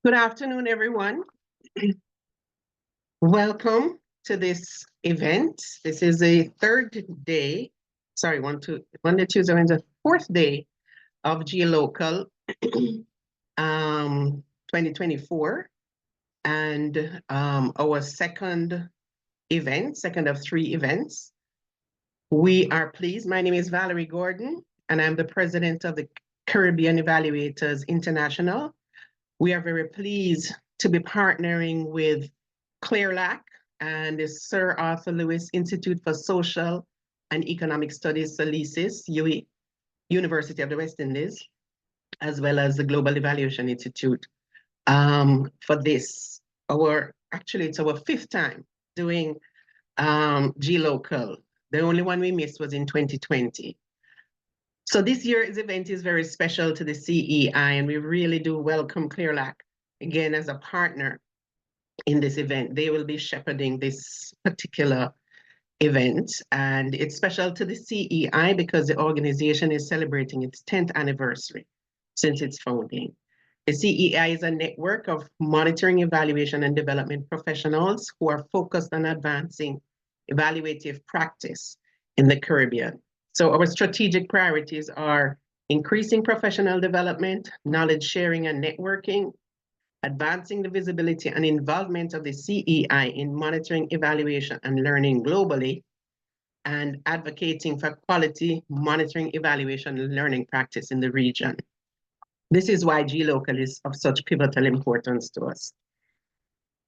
Good afternoon, everyone. Welcome to this event. This is the third day, sorry, Monday, Tuesday, Wednesday, fourth day of gLOCAL 2024. And our second of three events. We are pleased. My name is Valerie Gordon, and I'm the president of the Caribbean Evaluators International. We are very pleased to be partnering with CLEARLAC and the Sir Arthur Lewis Institute for Social and Economic Studies, SALISIS, University of the West Indies, as well as the Global Evaluation Institute for this. Actually, it's our fifth time doing gLOCAL. The only one we missed was in 2020. So this year's event is very special to the CEI, and we really do welcome CLEARLAC again as a partner in this event. They will be shepherding this particular event, and it's special to the CEI because the organization is celebrating its 10th anniversary since its founding. The CEI is a network of monitoring, evaluation, and development professionals who are focused on advancing evaluative practice in the Caribbean. So our strategic priorities are increasing professional development, knowledge sharing and networking, advancing the visibility and involvement of the CEI in monitoring, evaluation, and learning globally, and advocating for quality monitoring, evaluation, and learning practice in the region. This is why gLOCAL is of such pivotal importance to us.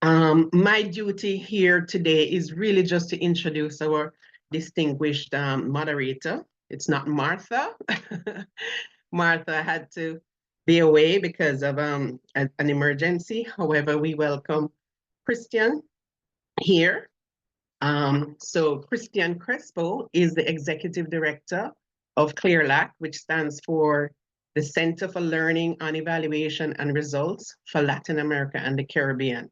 My duty here today is really just to introduce our distinguished moderator. It's not Martha. Martha had to be away because of an emergency. However, we welcome Christian here. So Christian Crespo is the Executive Director of CLEARLAC, which stands for the Center for Learning on Evaluation and Results for Latin America and the Caribbean.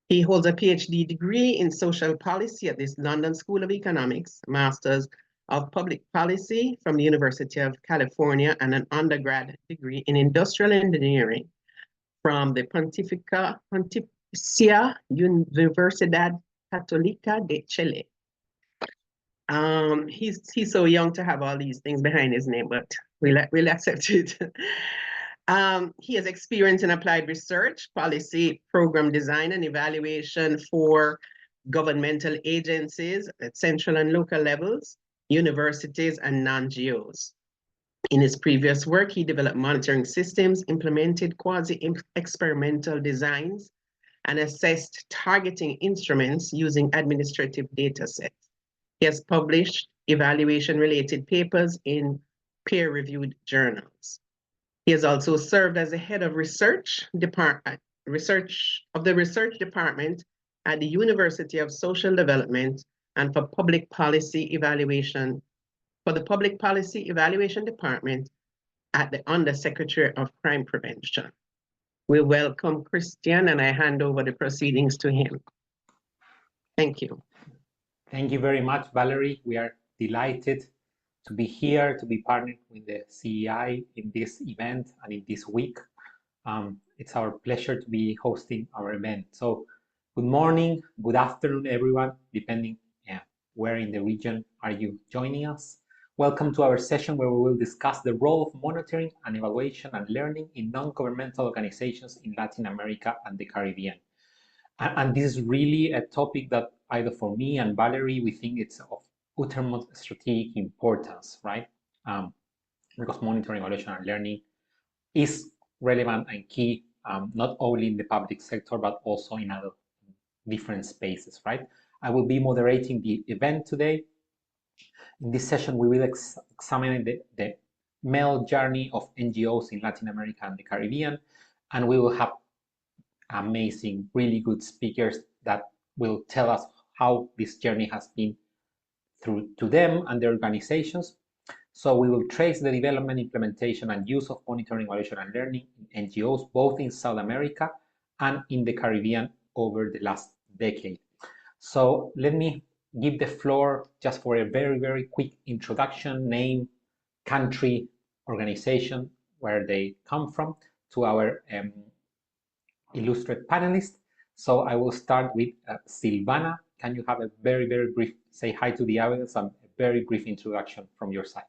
He holds a PhD degree in social policy at the London School of Economics, Masters of Public Policy from the University of California, and an undergrad degree in industrial engineering from the Pontificia Universidad Católica de Chile. He's so young to have all these things behind his name, but we'll accept it. He has experience in applied research, policy, program design, and evaluation for governmental agencies at central and local levels, universities, and non-NGOs. In his previous work, he developed monitoring systems, implemented quasi-experimental designs, and assessed targeting instruments using administrative data sets. He has published evaluation-related papers in peer-reviewed journals. He has also served as the head of research department at the University of Social Development and for public policy evaluation for the Public Policy Evaluation Department at the Undersecretary of Crime Prevention. We welcome Christian, and I hand over the proceedings to him. Thank you. Thank you very much, Valerie. We are delighted to be here, to be partnered with the CEI in this event and in this week. It's our pleasure to be hosting our event. So good morning, good afternoon, everyone, depending where in the region are you joining us. Welcome to our session where we will discuss the role of monitoring and evaluation and learning in non-governmental organizations in Latin America and the Caribbean. And this is really a topic that either for me and Valerie, we think it's of uttermost strategic importance, right? Because monitoring, evaluation, and learning is relevant and key, not only in the public sector, but also in other different spaces, right? I will be moderating the event today. In this session, we will examine the MEL journey of NGOs in Latin America and the Caribbean, and we will have amazing, really good speakers that will tell us how this journey has been through to them and their organizations. So we will trace the development, implementation, and use of monitoring, evaluation, and learning in NGOs, both in South America and in the Caribbean over the last decade. So let me give the floor just for a very, very quick introduction, name, country, organization, where they come from, to our illustrious panelists. So I will start with Silvana. Can you have a very, very brief, say hi to the audience and a very brief introduction from your side?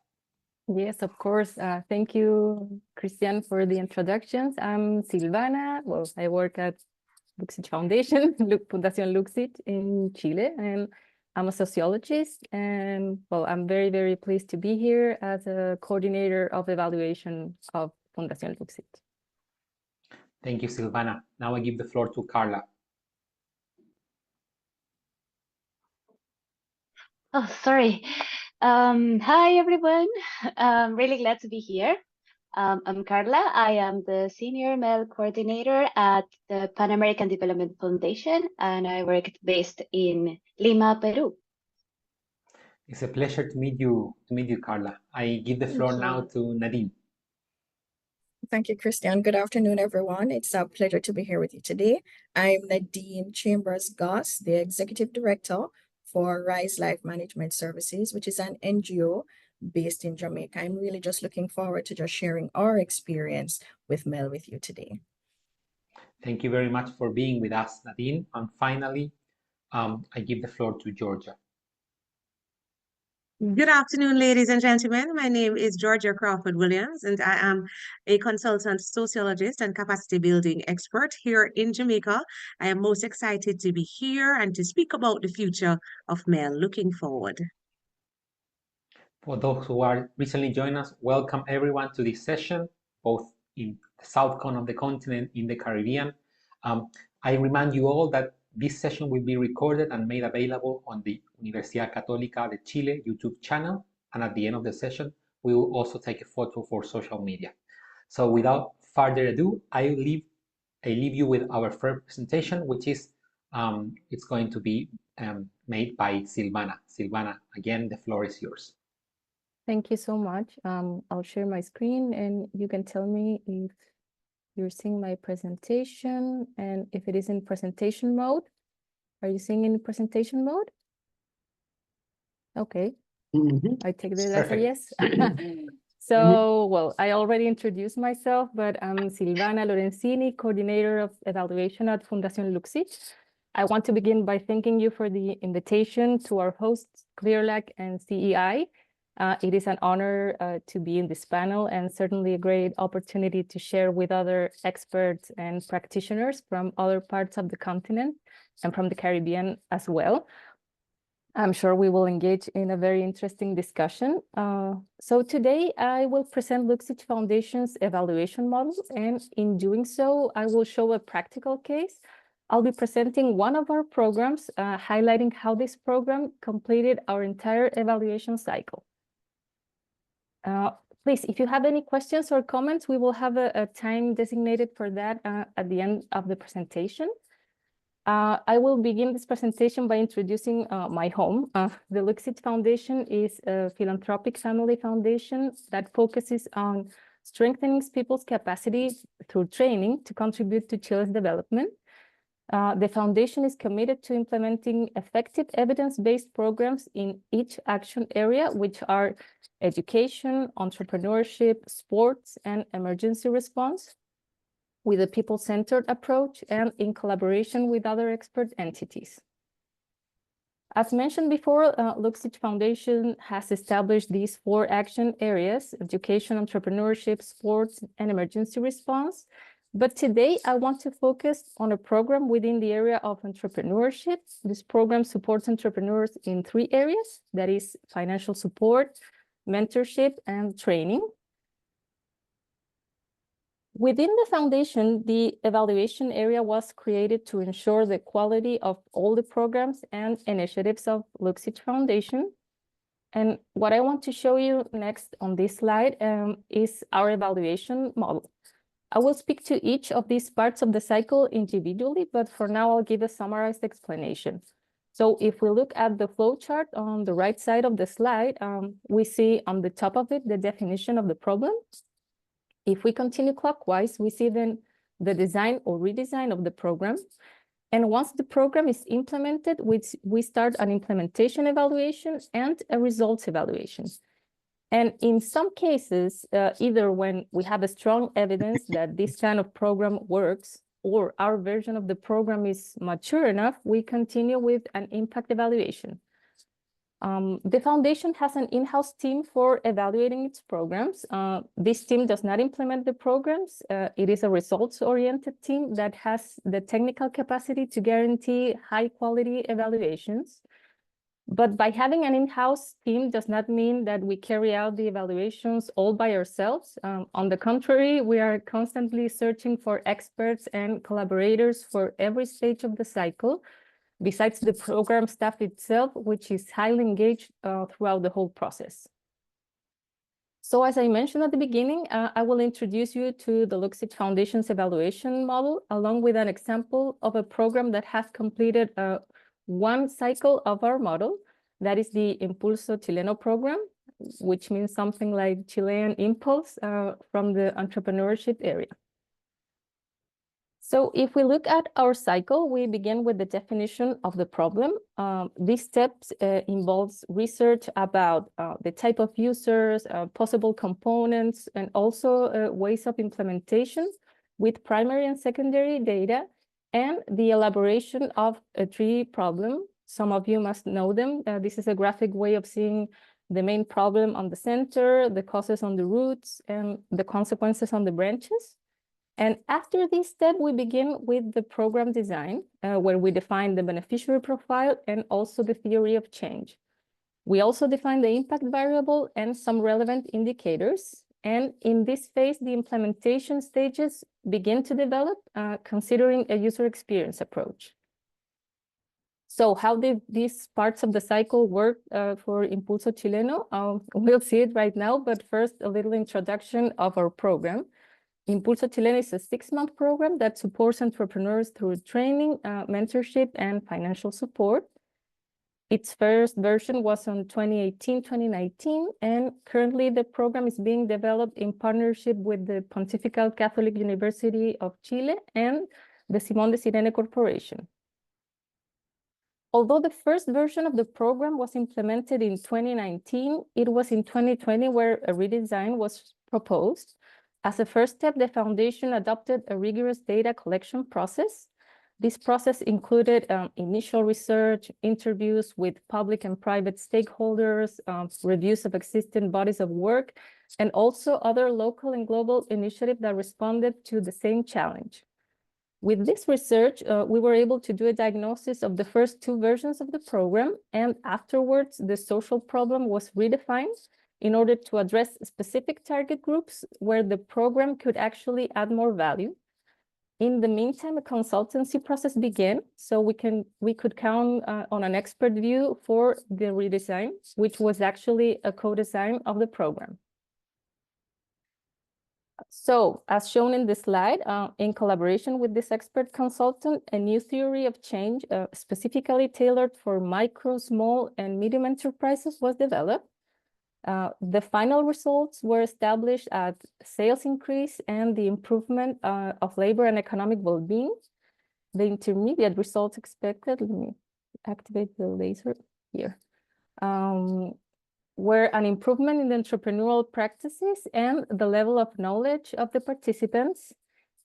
Yes, of course. Thank you, Christian, for the introductions. I'm Silvana. Well, I work at Luksic Foundation, Fundación Luksic in Chile, and I'm a sociologist. And well, I'm very, very pleased to be here as a coordinator of evaluation of Fundación Luksic. Thank you, Silvana. Now I give the floor to Karla. Oh, sorry. Hi, everyone. I'm really glad to be here. I'm Karla. I am the Senior MEL Coordinator at the Pan American Development Foundation, and I work based in Lima, Peru. It's a pleasure to meet you, Karla. I give the floor now to Nadine. Thank you, Christian. Good afternoon, everyone. It's a pleasure to be here with you today. I'm Nadine Chambers Goss, the Executive Director for Rise Life Management Services, which is an NGO based in Jamaica. I'm really just looking forward to just sharing our experience with MEL with you today. Thank you very much for being with us, Nadine. And finally, I give the floor to Georgia. Good afternoon, ladies and gentlemen. My name is Georgia Crawford Williams, and I am a consultant sociologist and capacity building expert here in Jamaica. I am most excited to be here and to speak about the future of MEL. Looking forward. For those who are recently joining us, welcome everyone to this session, both in the south corner of the continent, in the Caribbean. I remind you all that this session will be recorded and made available on the Universidad Católica de Chile YouTube channel. And at the end of the session, we will also take a photo for social media. So without further ado, I leave you with our first presentation, which is it's going to be made by Silvana. Silvana, again, the floor is yours. Thank you so much. I'll share my screen and you can tell me if you're seeing my presentation and if it is in presentation mode. Are you seeing in presentation mode? Okay. I take that as a yes. So, well, I already introduced myself, but I'm Silvana Lorenzini, Coordinator of Evaluation at Fundación Luksic. I want to begin by thanking you for the invitation to our hosts, ClearLac and CEI. It is an honor to be in this panel and certainly a great opportunity to share with other experts and practitioners from other parts of the continent and from the Caribbean as well. I'm sure we will engage in a very interesting discussion. So today I will present Luksic Foundation's evaluation model, and in doing so, I will show a practical case. I'll be presenting one of our programs, highlighting how this program completed our entire evaluation cycle. Please, if you have any questions or comments, we will have a time designated for that at the end of the presentation. I will begin this presentation by introducing my home. The Luksic Foundation is a philanthropic family foundation that focuses on strengthening people's capacity through training to contribute to Chile's development. The foundation is committed to implementing effective evidence-based programs in each action area, which are education, entrepreneurship, sports, and emergency response, with a people-centered approach and in collaboration with other expert entities. As mentioned before, Luksic Foundation has established these 4 action areas: education, entrepreneurship, sports, and emergency response. But today I want to focus on a program within the area of entrepreneurship. This program supports entrepreneurs in 3 areas, that is financial support, mentorship, and training. Within the foundation, the evaluation area was created to ensure the quality of all the programs and initiatives of Luksic Foundation. And what I want to show you next on this slide is our evaluation model. I will speak to each of these parts of the cycle individually, but for now I'll give a summarized explanation. So if we look at the flow chart on the right side of the slide, we see on the top of it the definition of the problem. If we continue clockwise, we see then the design or redesign of the program. And once the program is implemented, we start an implementation evaluation and a results evaluation. And in some cases, either when we have a strong evidence that this kind of program works, or our version of the program is mature enough, we continue with an impact evaluation. The foundation has an in-house team for evaluating its programs. This team does not implement the programs. It is a results-oriented team that has the technical capacity to guarantee high-quality evaluations. But by having an in-house team does not mean that we carry out the evaluations all by ourselves. On the contrary, we are constantly searching for experts and collaborators for every stage of the cycle, besides the program staff itself, which is highly engaged throughout the whole process. So as I mentioned at the beginning, I will introduce you to the Luksic Foundation's evaluation model, along with an example of a program that has completed one cycle of our model, that is the Impulso Chileno program, which means something like Chilean Impulse from the entrepreneurship area. So if we look at our cycle, we begin with the definition of the problem. These steps involves research about the type of users, possible components, and also ways of implementation with primary and secondary data, and the elaboration of a tree problem. Some of you must know them. This is a graphic way of seeing the main problem on the center, the causes on the roots, and the consequences on the branches. And after this step, we begin with the program design, where we define the beneficiary profile and also the theory of change. We also define the impact variable and some relevant indicators. And in this phase, the implementation stages begin to develop, considering a user experience approach. So how did these parts of the cycle work for Impulso Chileno? We'll see it right now, but first a little introduction of our program. Impulso Chileno is a 6-month program that supports entrepreneurs through training, mentorship, and financial support. Its first version was on 2018-2019, and currently the program is being developed in partnership with the Pontifical Catholic University of Chile and the Simón de Sirene Corporation. Although the first version of the program was implemented in 2019, it was in 2020 where a redesign was proposed. As a first step, the foundation adopted a rigorous data collection process. This process included initial research, interviews with public and private stakeholders, reviews of existing bodies of work, and also other local and global initiatives that responded to the same challenge. With this research, we were able to do a diagnosis of the first 2 versions of the program, and afterwards, the social problem was redefined in order to address specific target groups where the program could actually add more value. In the meantime, a consultancy process began, so we could count on an expert view for the redesign, which was actually a co-design of the program. So, as shown in this slide, in collaboration with this expert consultant, a new theory of change specifically tailored for micro, small, and medium enterprises was developed. The final results were established at sales increase and the improvement of labor and economic well-being. The intermediate results expected, let me activate the laser here, were an improvement in the entrepreneurial practices and the level of knowledge of the participants.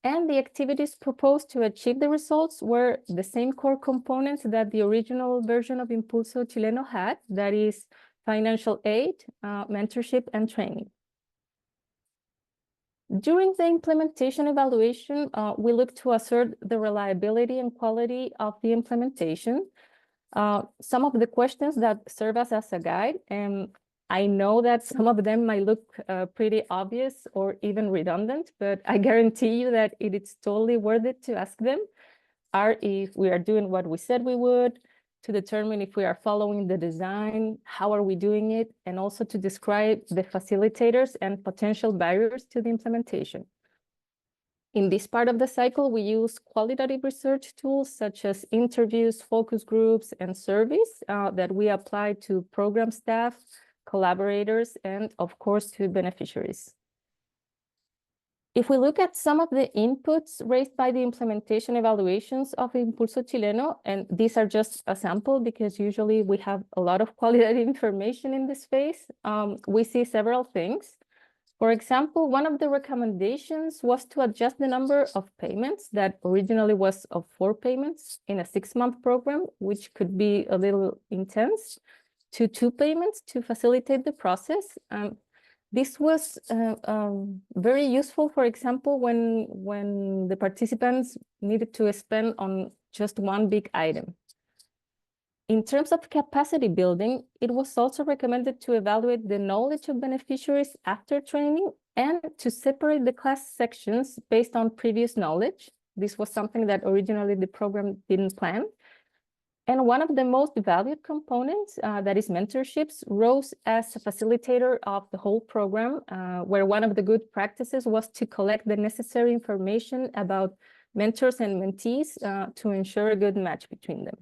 And the activities proposed to achieve the results were the same core components that the original version of Impulso Chileno had, that is, financial aid, mentorship, and training. During the implementation evaluation, we look to assert the reliability and quality of the implementation. Some of the questions that serve us as a guide, and I know that some of them might look pretty obvious or even redundant, but I guarantee you that it is totally worth it to ask them, are if we are doing what we said we would, to determine if we are following the design, how are we doing it, and also to describe the facilitators and potential barriers to the implementation. In this part of the cycle, we use qualitative research tools such as interviews, focus groups, and surveys that we apply to program staff, collaborators, and of course to beneficiaries. If we look at some of the inputs raised by the implementation evaluations of Impulso Chileno, and these are just a sample because usually we have a lot of qualitative information in this phase, we see several things. For example, one of the recommendations was to adjust the number of payments that originally was of 4 payments in a 6-month program, which could be a little intense, to 2 payments to facilitate the process. This was very useful, for example, when the participants needed to spend on just one big item. In terms of capacity building, it was also recommended to evaluate the knowledge of beneficiaries after training and to separate the class sections based on previous knowledge. This was something that originally the program didn't plan. And one of the most valued components, that is mentorships, rose as a facilitator of the whole program, where one of the good practices was to collect the necessary information about mentors and mentees to ensure a good match between them.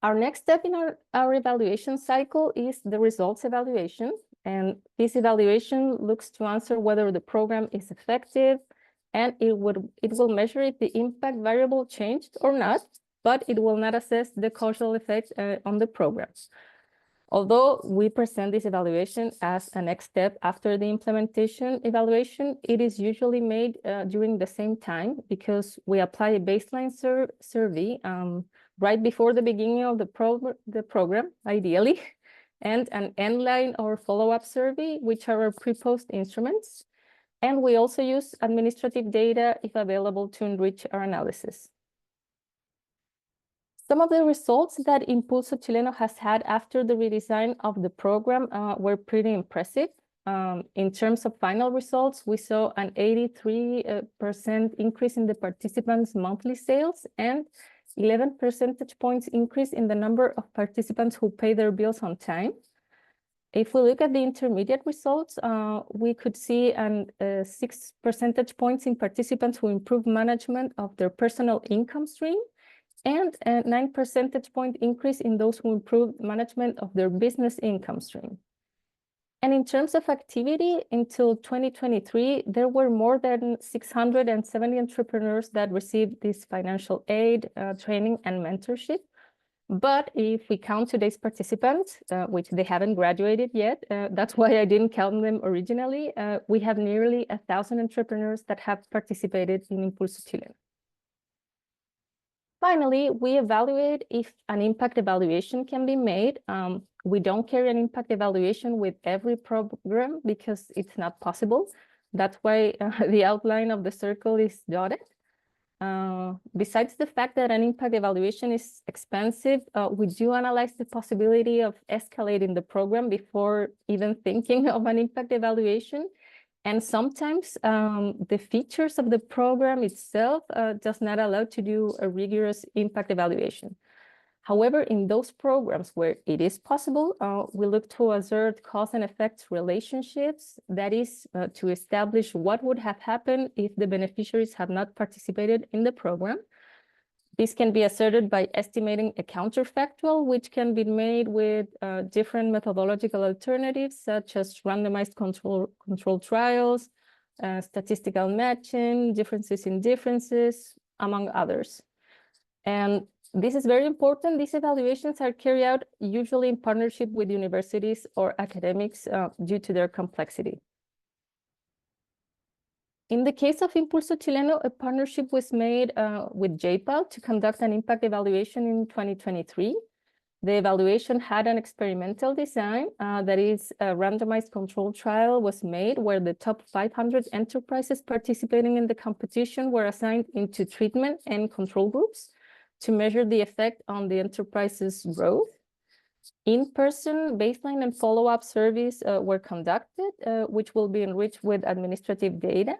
Our next step in our evaluation cycle is the results evaluation. And this evaluation looks to answer whether the program is effective, and it will measure if the impact variable changed or not, but it will not assess the causal effect on the program. Although we present this evaluation as a next step after the implementation evaluation, it is usually made during the same time because we apply a baseline survey right before the beginning of the program, ideally, and an end-line or follow-up survey, which are our pre-post instruments. And we also use administrative data, if available, to enrich our analysis. Some of the results that Impulso Chileno has had after the redesign of the program were pretty impressive. In terms of final results, we saw an 83% increase in the participants' monthly sales and 11 percentage points increase in the number of participants who pay their bills on time. If we look at the intermediate results, we could see 6 percentage points in participants who improved management of their personal income stream and a 9 percentage point increase in those who improved management of their business income stream. And in terms of activity, until 2023, there were more than 670 entrepreneurs that received this financial aid, training, and mentorship. But if we count today's participants, which they haven't graduated yet, that's why I didn't count them originally, we have nearly 1,000 entrepreneurs that have participated in Impulso Chileno. Finally, we evaluate if an impact evaluation can be made. We don't carry an impact evaluation with every program because it's not possible. That's why the outline of the circle is dotted. Besides the fact that an impact evaluation is expensive, we do analyze the possibility of escalating the program before even thinking of an impact evaluation. And sometimes the features of the program itself does not allow to do a rigorous impact evaluation. However, in those programs where it is possible, we look to assert cause and effect relationships, that is, to establish what would have happened if the beneficiaries had not participated in the program. This can be asserted by estimating a counterfactual, which can be made with different methodological alternatives, such as randomized control trials, statistical matching, differences in differences, among others. And this is very important. These evaluations are carried out usually in partnership with universities or academics due to their complexity. In the case of Impulso Chileno, a partnership was made with JPAL to conduct an impact evaluation in 2023. The evaluation had an experimental design, that is, a randomized control trial was made where the top 500 enterprises participating in the competition were assigned into treatment and control groups to measure the effect on the enterprise's growth. In-person baseline and follow-up surveys were conducted, which will be enriched with administrative data.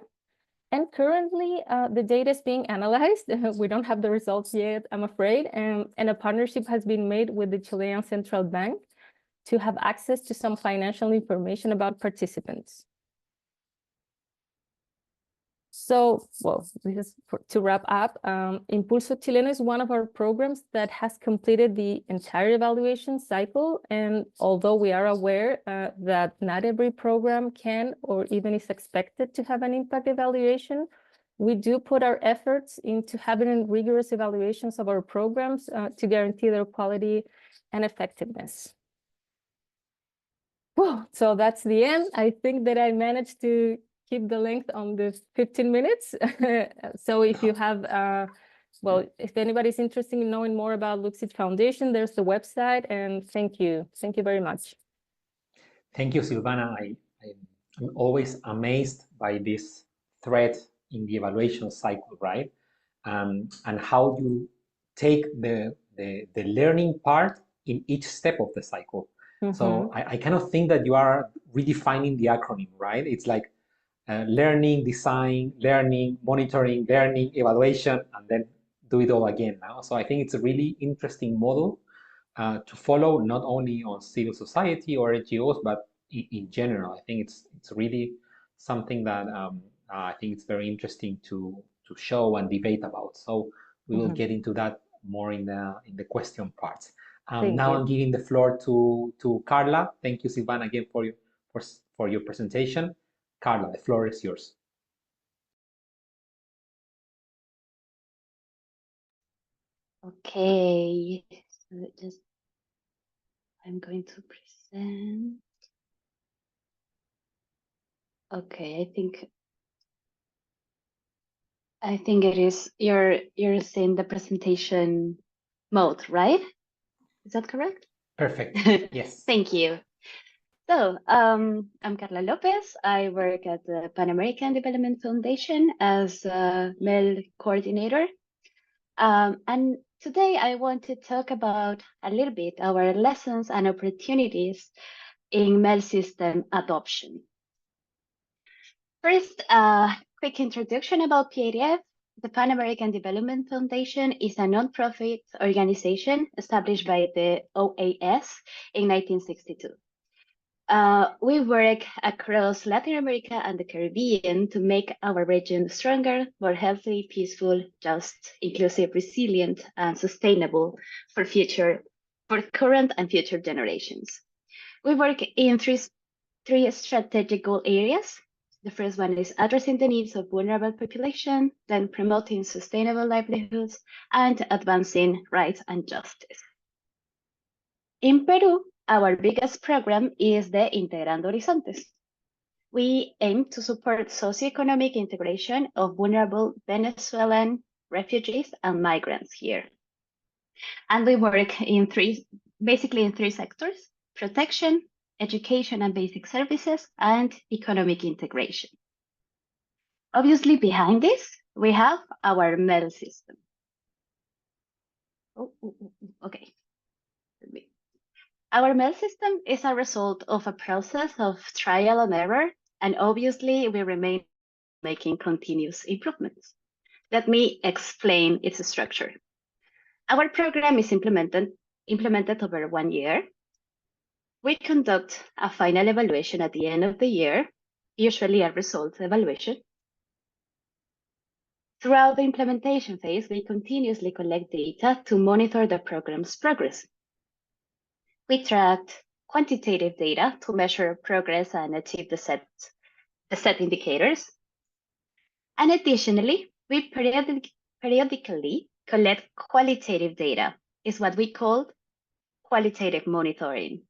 And currently, the data is being analyzed. We don't have the results yet, I'm afraid. And a partnership has been made with the Chilean Central Bank to have access to some financial information about participants. So, well, this is to wrap up. Impulso Chileno is one of our programs that has completed the entire evaluation cycle. And although we are aware that not every program can or even is expected to have an impact evaluation, we do put our efforts into having rigorous evaluations of our programs to guarantee their quality and effectiveness. Whew, so that's the end. I think that I managed to keep the length on the 15 minutes. So if you have, well, if anybody's interested in knowing more about Luksic Foundation, there's the website. And thank you. Thank you very much. Thank you, Silvana. I'm always amazed by this thread in the evaluation cycle, right? And how you take the learning part in each step of the cycle. So I kind of think that you are redefining the acronym, right? It's like learning, design, learning, monitoring, learning, evaluation, and then do it all again now. So I think it's a really interesting model to follow, not only on civil society or NGOs, but in general. I think it's really something that I think it's very interesting to show and debate about. So we will get into that more in the question parts. Now I'm giving the floor to Karla. Thank you, Silvana, again for your presentation. Karla, the floor is yours. Okay, so just I'm going to present. Okay, I think it is you're seeing the presentation mode, right? Is that correct? Perfect. Yes. Thank you. So I'm Karla López. I work at the Pan American Development Foundation as a MEL Coordinator. And today I want to talk about a little bit our lessons and opportunities in MEL system adoption. First, a quick introduction about PADF. The Pan American Development Foundation is a nonprofit organization established by the OAS in 1962. We work across Latin America and the Caribbean to make our region stronger, more healthy, peaceful, just, inclusive, resilient, and sustainable for current and future generations. We work in three strategic goal areas. The first one is addressing the needs of vulnerable population, then promoting sustainable livelihoods, and advancing rights and justice. In Peru, our biggest program is the Integrando Horizontes. We aim to support socioeconomic integration of vulnerable Venezuelan refugees and migrants here. And we work basically in three sectors: protection, education and basic services, and economic integration. Obviously, behind this, we have our MEL system. Okay. Our MEL system is a result of a process of trial and error, and obviously we remain making continuous improvements. Let me explain its structure. Our program is implemented over 1 year. We conduct a final evaluation at the end of the year, usually a results evaluation. Throughout the implementation phase, we continuously collect data to monitor the program's progress. We tracked quantitative data to measure progress and achieve the set indicators. And additionally, we periodically collect qualitative data, is what we call qualitative monitoring.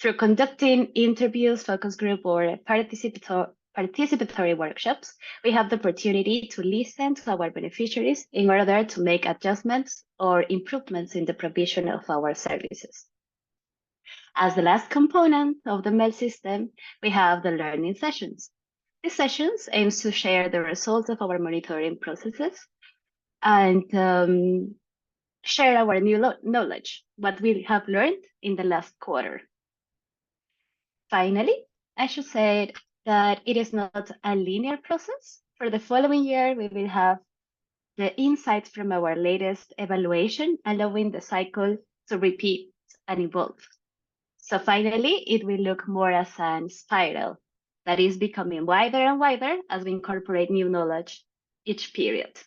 Through conducting interviews, focus group, or participatory workshops, we have the opportunity to listen to our beneficiaries in order to make adjustments or improvements in the provision of our services. As the last component of the MEL system, we have the learning sessions. These sessions aim to share the results of our monitoring processes and share our new knowledge, what we have learned in the last quarter. Finally, I should say that it is not a linear process. For the following year, we will have the insights from our latest evaluation, allowing the cycle to repeat and evolve. So finally, it will look more as a spiral that is becoming wider and wider as we incorporate new knowledge each period.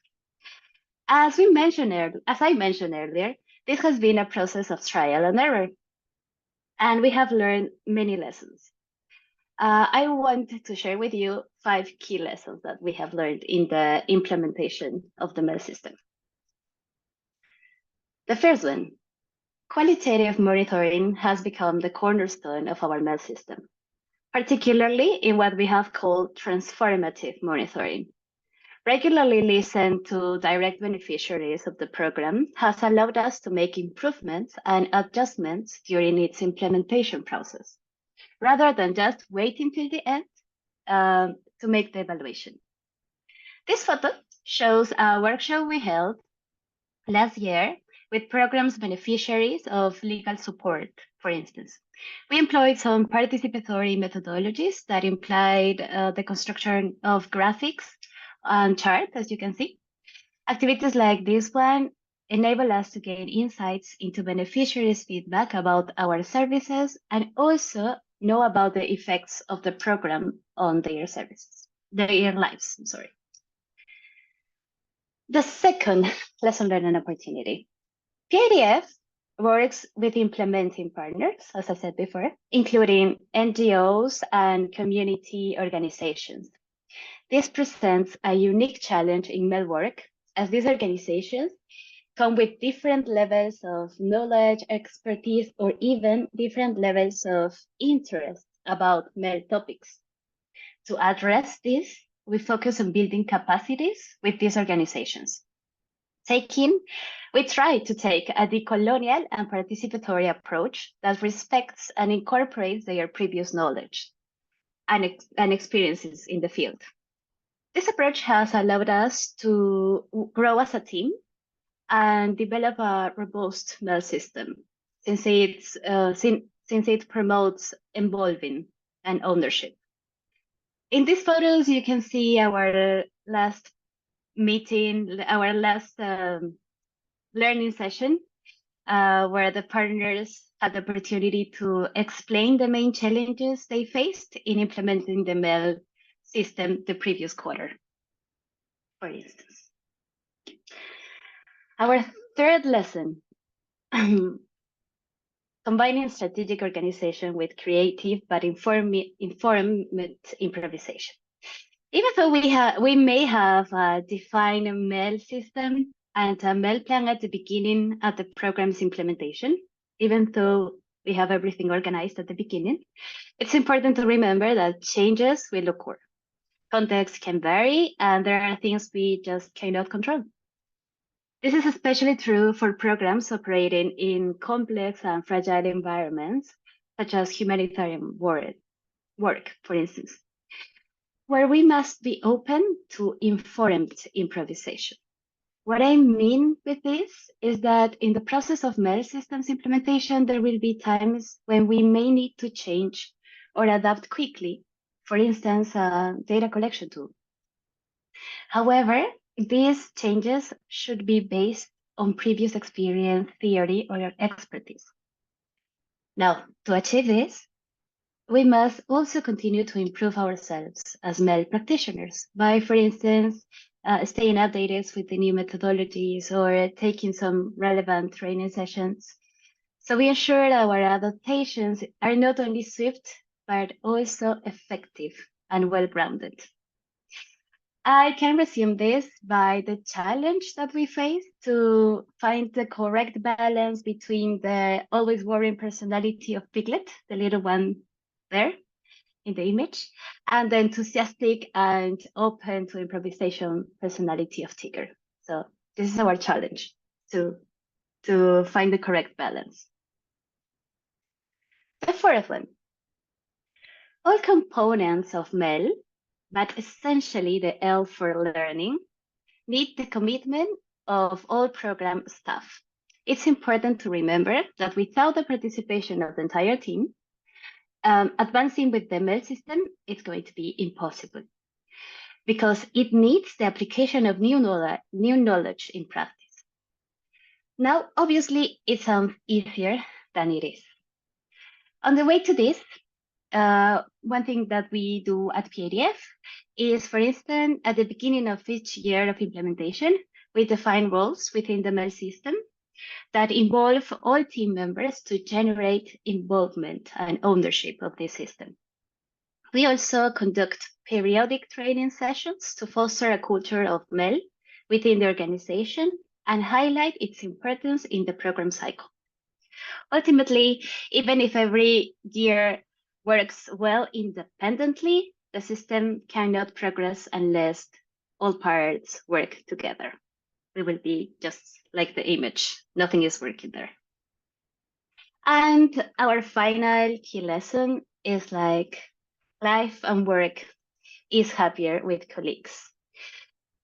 As I mentioned earlier, this has been a process of trial and error, and we have learned many lessons. I want to share with you 5 key lessons that we have learned in the implementation of the MEL system. The first one, Qualitative monitoring has become the cornerstone of our MEL system, particularly in what we have called transformative monitoring. Regularly listen to direct beneficiaries of the program has allowed us to make improvements and adjustments during its implementation process, rather than just waiting till the end to make the evaluation. This photo shows a workshop we held last year with programs beneficiaries of legal support, for instance. We employed some participatory methodologies that implied the construction of graphics and chart, as you can see. Activities like this one enable us to gain insights into beneficiaries' feedback about our services and also know about the effects of the program on their services, their lives, I'm sorry. The second lesson learning opportunity. PIDF works with implementing partners, as I said before, including NGOs and community organizations. This presents a unique challenge in MEL work, as these organizations come with different levels of knowledge, expertise, or even different levels of interest about MEL topics. To address this, we focus on building capacities with these organizations. We try to take a decolonial and participatory approach that respects and incorporates their previous knowledge and experiences in the field. This approach has allowed us to grow as a team and develop a robust MEL system, since it promotes involving and ownership. In these photos, you can see our last meeting, our last learning session, where the partners had the opportunity to explain the main challenges they faced in implementing the MEL system the previous quarter, for instance. Our third lesson, combining strategic organization with creative but informed improvisation. Even though we may have defined a MEL system and a MEL plan at the beginning of the program's implementation, even though we have everything organized at the beginning, it's important to remember that changes will occur. Context can vary, and there are things we just cannot control. This is especially true for programs operating in complex and fragile environments, such as humanitarian work, for instance, where we must be open to informed improvisation. What I mean with this is that in the process of MEL systems implementation, there will be times when we may need to change or adapt quickly, for instance, a data collection tool. However, these changes should be based on previous experience, theory, or expertise. Now, to achieve this, we must also continue to improve ourselves as MEL practitioners by, for instance, staying updated with the new methodologies or taking some relevant training sessions. So we ensure our adaptations are not only swift, but also effective and well-grounded. I can resume this by the challenge that we face to find the correct balance between the always worrying personality of Piglet, the little one there in the image, and the enthusiastic and open to improvisation personality of Tigger. So this is our challenge to find the correct balance. The fourth one. All components of MEL, but essentially the L for learning, need the commitment of all program staff. It's important to remember that without the participation of the entire team, advancing with the MEL system is going to be impossible because it needs the application of new knowledge in practice. Now, obviously, it sounds easier than it is. On the way to this, one thing that we do at PIDF is, for instance, at the beginning of each year of implementation, we define roles within the MEL system that involve all team members to generate involvement and ownership of the system. We also conduct periodic training sessions to foster a culture of MEL within the organization and highlight its importance in the program cycle. Ultimately, even if every gear works well independently, the system cannot progress unless all parts work together. It will be just like the image. Nothing is working there. And our final key lesson is like life and work is happier with colleagues.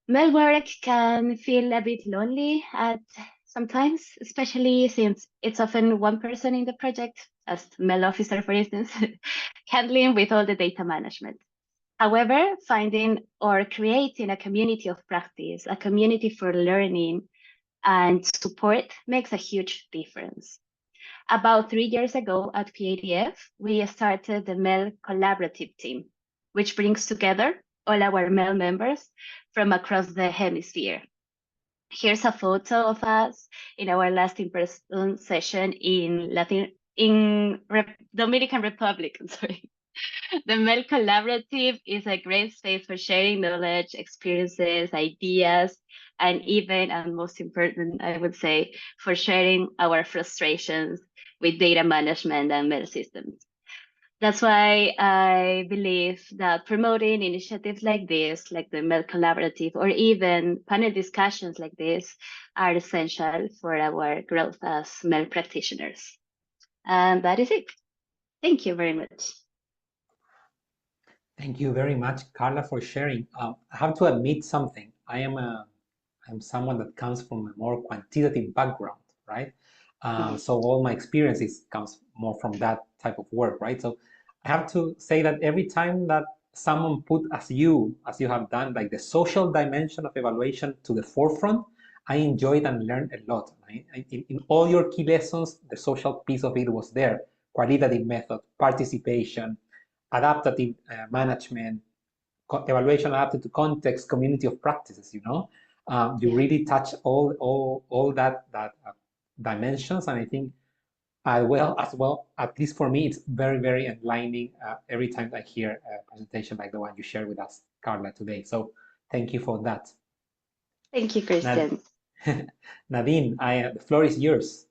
MEL work can feel a bit lonely at sometimes, especially since it's often one person in the project, as MEL officer, for instance, handling with all the data management. However, finding or creating a community of practice, a community for learning and support makes a huge difference. About 3 years ago at PADF, we started the MEL collaborative team, which brings together all our MEL members from across the hemisphere. Here's a photo of us in our last in-person session in Dominican Republic. Sorry. The MEL Collaborative is a great space for sharing knowledge, experiences, ideas, and even, and most important, I would say, for sharing our frustrations with data management and MEL systems. That's why I believe that promoting initiatives like this, like the MEL Collaborative, or even panel discussions like this, are essential for our growth as MEL practitioners. And that is it. Thank you very much. Thank you very much, Karla, for sharing. I have to admit something. I'm someone that comes from a more quantitative background, right? So all my experiences comes more from that type of work, right? So I have to say that every time that someone put, as you have done, like the social dimension of evaluation to the forefront, I enjoyed and learned a lot. Right? In all your key lessons, the social piece of it was there. Qualitative method, participation, adaptive management, evaluation adapted to context, community of practices, you know. You really touch all that dimensions, and I think as well, at least for me, it's very, very enlightening every time I hear a presentation like the one you shared with us, Karla, today. So thank you for that. Thank you, Christian. Nadine, the floor is yours.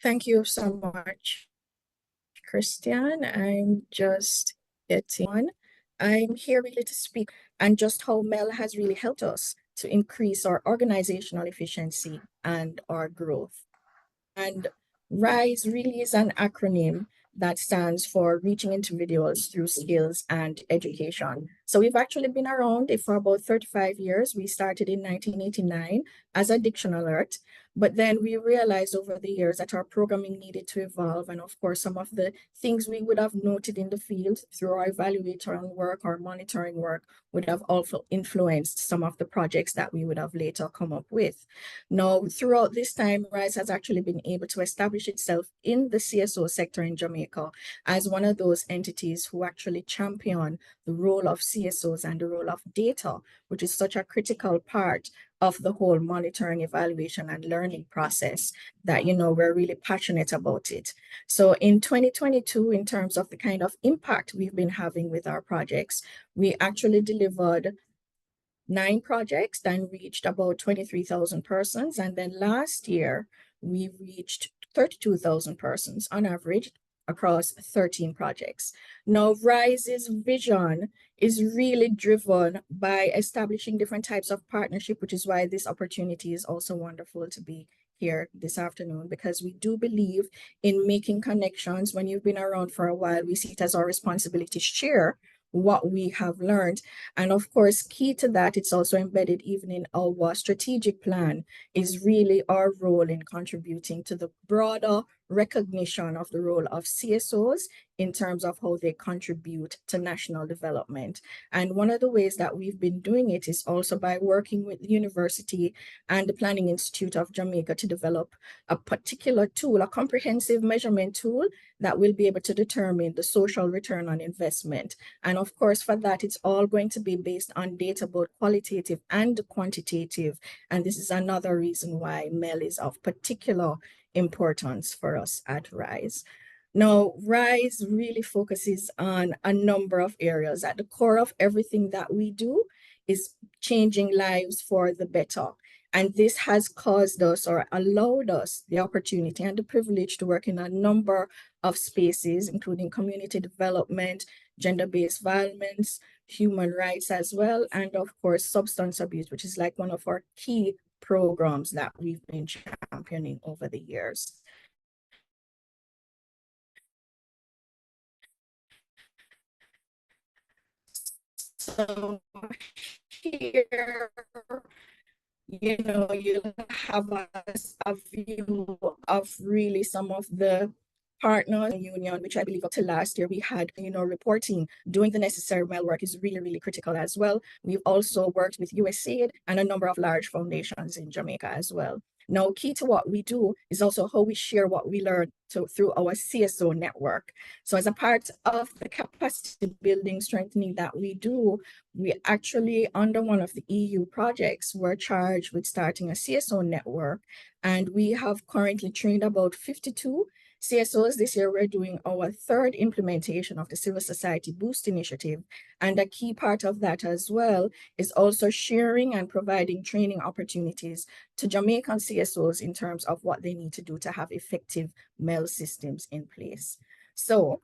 Thank you so much, Christian. I'm just getting on. I'm here really to speak and just how MEL has really helped us to increase our organizational efficiency and our growth. And RISE really is an acronym that stands for Reaching Individuals Through Skills and Education. So we've actually been around for about 35 years. We started in 1989 as Addiction Alert, but then we realized over the years that our programming needed to evolve. And of course, some of the things we would have noted in the field through our evaluator work, our monitoring work, would have also influenced some of the projects that we would have later come up with. Now, throughout this time, RISE has actually been able to establish itself in the CSO sector in Jamaica as one of those entities who actually champion the role of CSOs and the role of data, which is such a critical part of the whole monitoring, evaluation, and learning process that, you know, we're really passionate about it. So in 2022, in terms of the kind of impact we've been having with our projects, we actually delivered 9 projects that reached about 23,000 persons. And then last year, we reached 32,000 persons on average across 13 projects. Now, RISE's vision is really driven by establishing different types of partnership, which is why this opportunity is also wonderful to be here this afternoon, because we do believe in making connections. When you've been around for a while, we see it as our responsibility to share what we have learned. And of course, key to that, it's also embedded even in our strategic plan, is really our role in contributing to the broader recognition of the role of CSOs in terms of how they contribute to national development. And one of the ways that we've been doing it is also by working with the university and the Planning Institute of Jamaica to develop a particular tool, a comprehensive measurement tool that will be able to determine the social return on investment. And of course, for that, it's all going to be based on data, both qualitative and quantitative. And this is another reason why MEL is of particular importance for us at RISE. Now, RISE really focuses on a number of areas. At the core of everything that we do is changing lives for the better. And this has caused us or allowed us the opportunity and the privilege to work in a number of spaces, including community development, gender-based violence, human rights as well, and of course, substance abuse, which is like one of our key programs that we've been championing over the years. So here, you know, you have a view of really some of the partners in the union, which I believe up to last year we had, you know, reporting, doing the necessary MEL work is really, really critical as well. We've also worked with USAID and a number of large foundations in Jamaica as well. Now, key to what we do is also how we share what we learn through our CSO network. So as a part of the capacity building strengthening that we do, we actually, under one of the EU projects, were charged with starting a CSO network. And we have currently trained about 52 CSOs. This year, we're doing our third implementation of the Civil Society Boost Initiative. And a key part of that as well is also sharing and providing training opportunities to Jamaican CSOs in terms of what they need to do to have effective MEL systems in place. So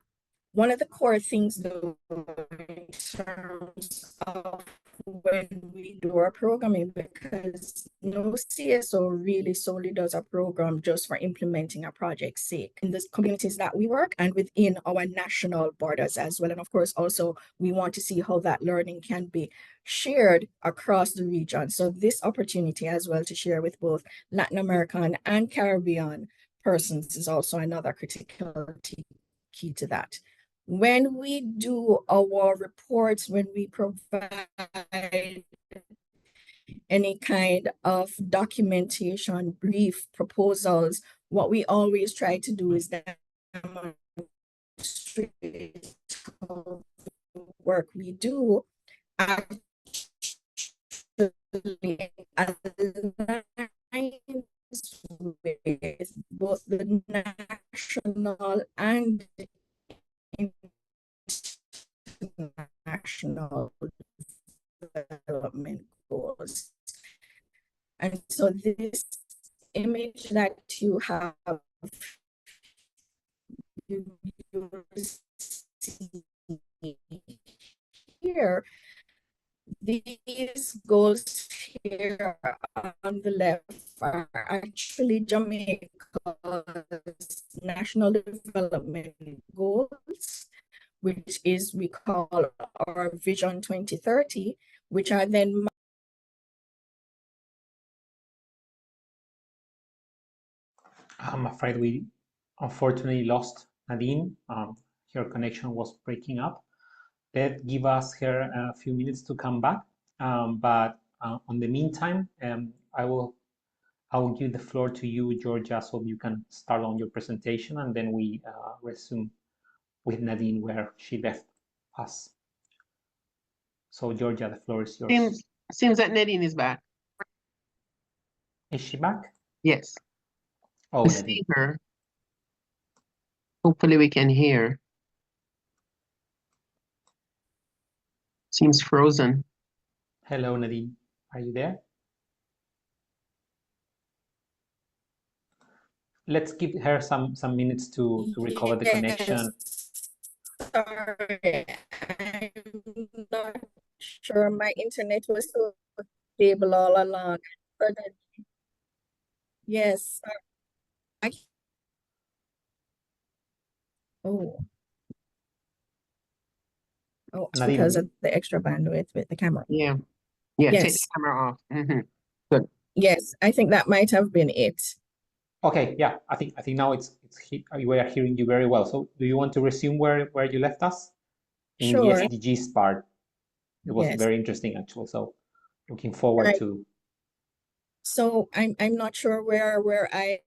one of the core things though, in terms of when we do our programming, because no CSO really solely does a program just for implementing a project's sake in the communities that we work and within our national borders as well. And of course, also, we want to see how that learning can be shared across the region. So this opportunity as well to share with both Latin American and Caribbean persons is also another critical key to that. When we do our reports, when we provide any kind of documentation, brief proposals, what we always try to do is demonstrate how the work we do actually aligns with both the national and international development goals. And so this image that you have, you see here, these goals here on the left are actually Jamaica's national development goals, which is we call our Vision 2030, which are then I'm afraid we unfortunately lost Nadine. Her connection was breaking up. Let's give us her a few minutes to come back. But on the meantime, I will give the floor to you, Georgia, so you can start on your presentation, and then we resume with Nadine where she left us. So, Georgia, the floor is yours. Seems that Nadine is back. Is she back? Yes. Oh, We Nadine. see her. Hopefully we can hear. Seems frozen. Hello, Nadine. Are you there? Let's give her some minutes to recover the connection. Sorry, I'm not sure my internet was so stable all along. So that, yes, oh, it's Nadine, because of the extra bandwidth with the camera. Yeah. Yeah, take the Yes, camera off. Good. yes, I think that might have been it. okay, yeah, I think now we are hearing you very well. So, do you want to resume where you left us in the Sure. SDGs part? It was Yes. very interesting, actually. So, looking forward Right. to. So I'm not sure where I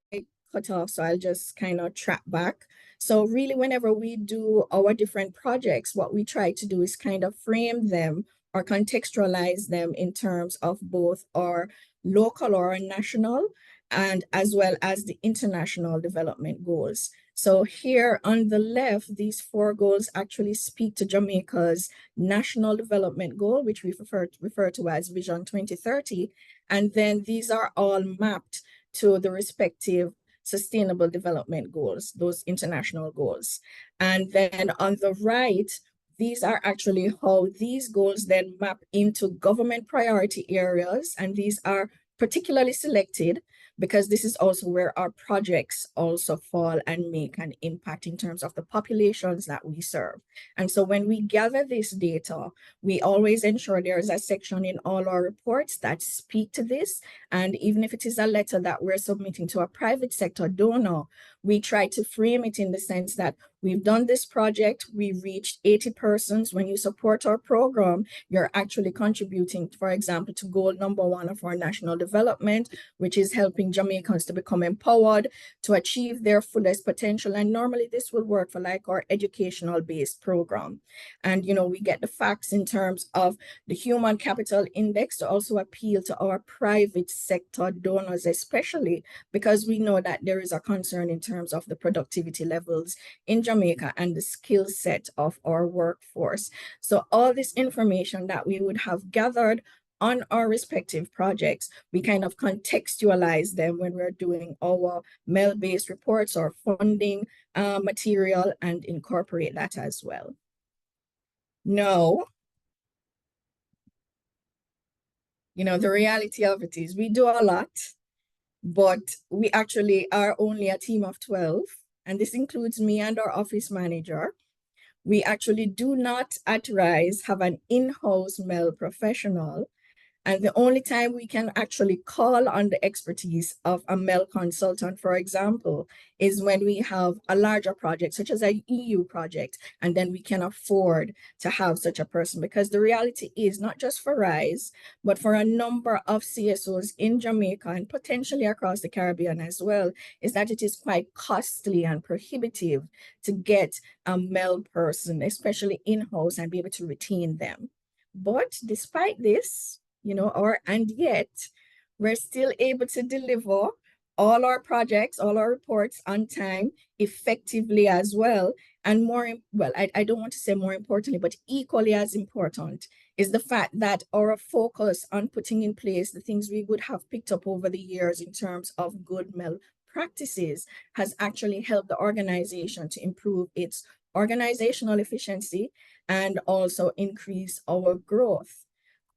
cut off, so I'll just kind of track back. So really, whenever we do our different projects, what we try to do is kind of frame them or contextualize them in terms of both our local or our national and as well as the international development goals. So here on the left, these 4 goals actually speak to Jamaica's national development goal, which we refer to as Vision 2030. And then these are all mapped to the respective sustainable development goals, those international goals. And then on the right, these are actually how these goals then map into government priority areas. And these are particularly selected because this is also where our projects also fall and make an impact in terms of the populations that we serve. And so when we gather this data, we always ensure there is a section in all our reports that speak to this. And even if it is a letter that we're submitting to a private sector donor, we try to frame it in the sense that we've done this project, we've reached 80 persons. When you support our program, you're actually contributing, for example, to goal number 1 of our national development, which is helping Jamaicans to become empowered to achieve their fullest potential. And normally this will work for like our educational based program. And, you know, we get the facts in terms of the human capital index to also appeal to our private sector donors, especially because we know that there is a concern in terms of the productivity levels in Jamaica and the skill set of our workforce. So all this information that we would have gathered on our respective projects, we kind of contextualize them when we're doing our MEL-based reports or funding material and incorporate that as well. Now, you know, the reality of it is we do a lot, but we actually are only a team of 12, and this includes me and our office manager. We actually do not at RISE have an in-house MEL professional. And the only time we can actually call on the expertise of a MEL consultant, for example, is when we have a larger project, such as an EU project, and then we can afford to have such a person. Because the reality is, not just for RISE, but for a number of CSOs in Jamaica and potentially across the Caribbean as well, is that it is quite costly and prohibitive to get a MEL person, especially in-house, and be able to retain them. But despite this, you know, and yet we're still able to deliver all our projects, all our reports on time, effectively as well. And I don't want to say more importantly, but equally as important is the fact that our focus on putting in place the things we would have picked up over the years in terms of good MEL practices has actually helped the organization to improve its organizational efficiency and also increase our growth.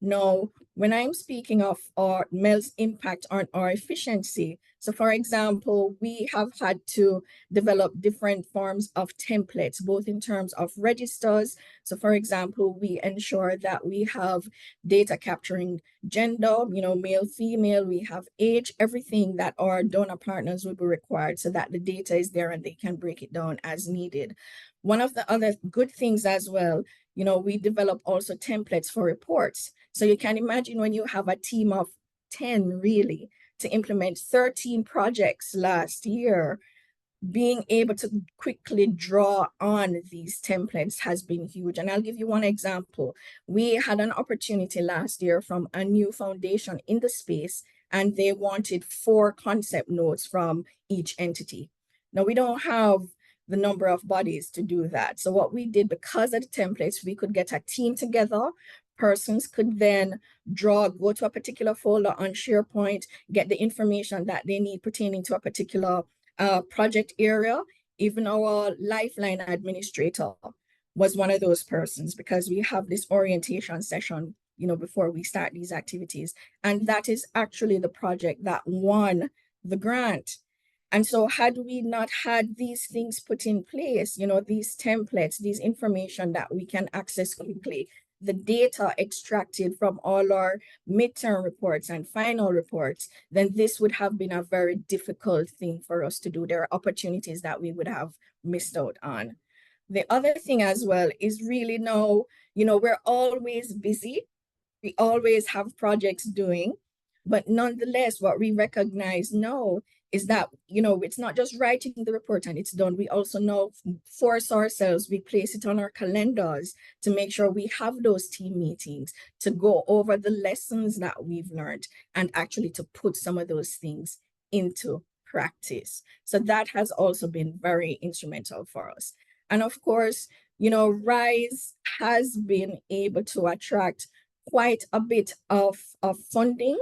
Now, when I'm speaking of our MEL's impact on our efficiency, so for example, we have had to develop different forms of templates, both in terms of registers. So for example, we ensure that we have data capturing gender, you know, male, female, we have age, everything that our donor partners would be required so that the data is there and they can break it down as needed. One of the other good things as well, you know, we develop also templates for reports. So you can imagine when you have a team of 10 really to implement 13 projects last year, being able to quickly draw on these templates has been huge. And I'll give you one example. We had an opportunity last year from a new foundation in the space, and they wanted 4 concept notes from each entity. Now, we don't have the number of bodies to do that. So what we did, because of the templates, we could get a team together. Persons could then go to a particular folder on SharePoint, get the information that they need pertaining to a particular project area. Even our Lifeline administrator was one of those persons, because we have this orientation session, you know, before we start these activities. And that is actually the project that won the grant. And so had we not had these things put in place, you know, these templates, these information that we can access quickly, the data extracted from all our midterm reports and final reports, then this would have been a very difficult thing for us to do. There are opportunities that we would have missed out on. The other thing as well is really now, you know, we're always busy. We always have projects doing, but nonetheless, what we recognize now is that, you know, it's not just writing the report and it's done. We also now force ourselves, we place it on our calendars to make sure we have those team meetings to go over the lessons that we've learned and actually to put some of those things into practice. So that has also been very instrumental for us. And of course, you know, RISE has been able to attract quite a bit of funding.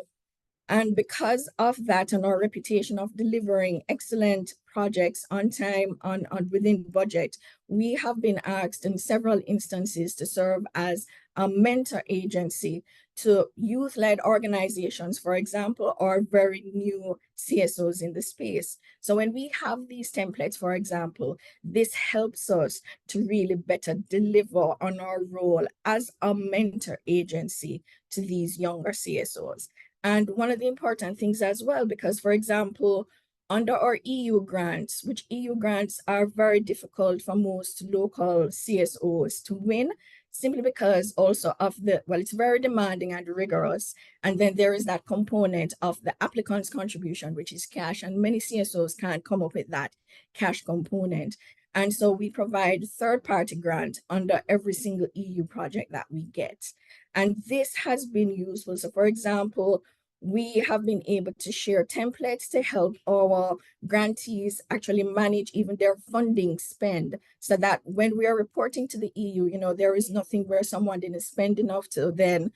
And because of that and our reputation of delivering excellent projects on time, on within budget, we have been asked in several instances to serve as a mentor agency to youth-led organizations, for example, or very new CSOs in the space. So when we have these templates, for example, this helps us to really better deliver on our role as a mentor agency to these younger CSOs. And one of the important things as well, because for example, under our EU grants, which EU grants are very difficult for most local CSOs to win, simply because also of the, well, it's very demanding and rigorous. And then there is that component of the applicant's contribution, which is cash, and many CSOs can't come up with that cash component. And so we provide third-party grant under every single EU project that we get. And this has been useful. So for example, we have been able to share templates to help our grantees actually manage even their funding spend, so that when we are reporting to the EU, you know, there is nothing where someone didn't spend enough to then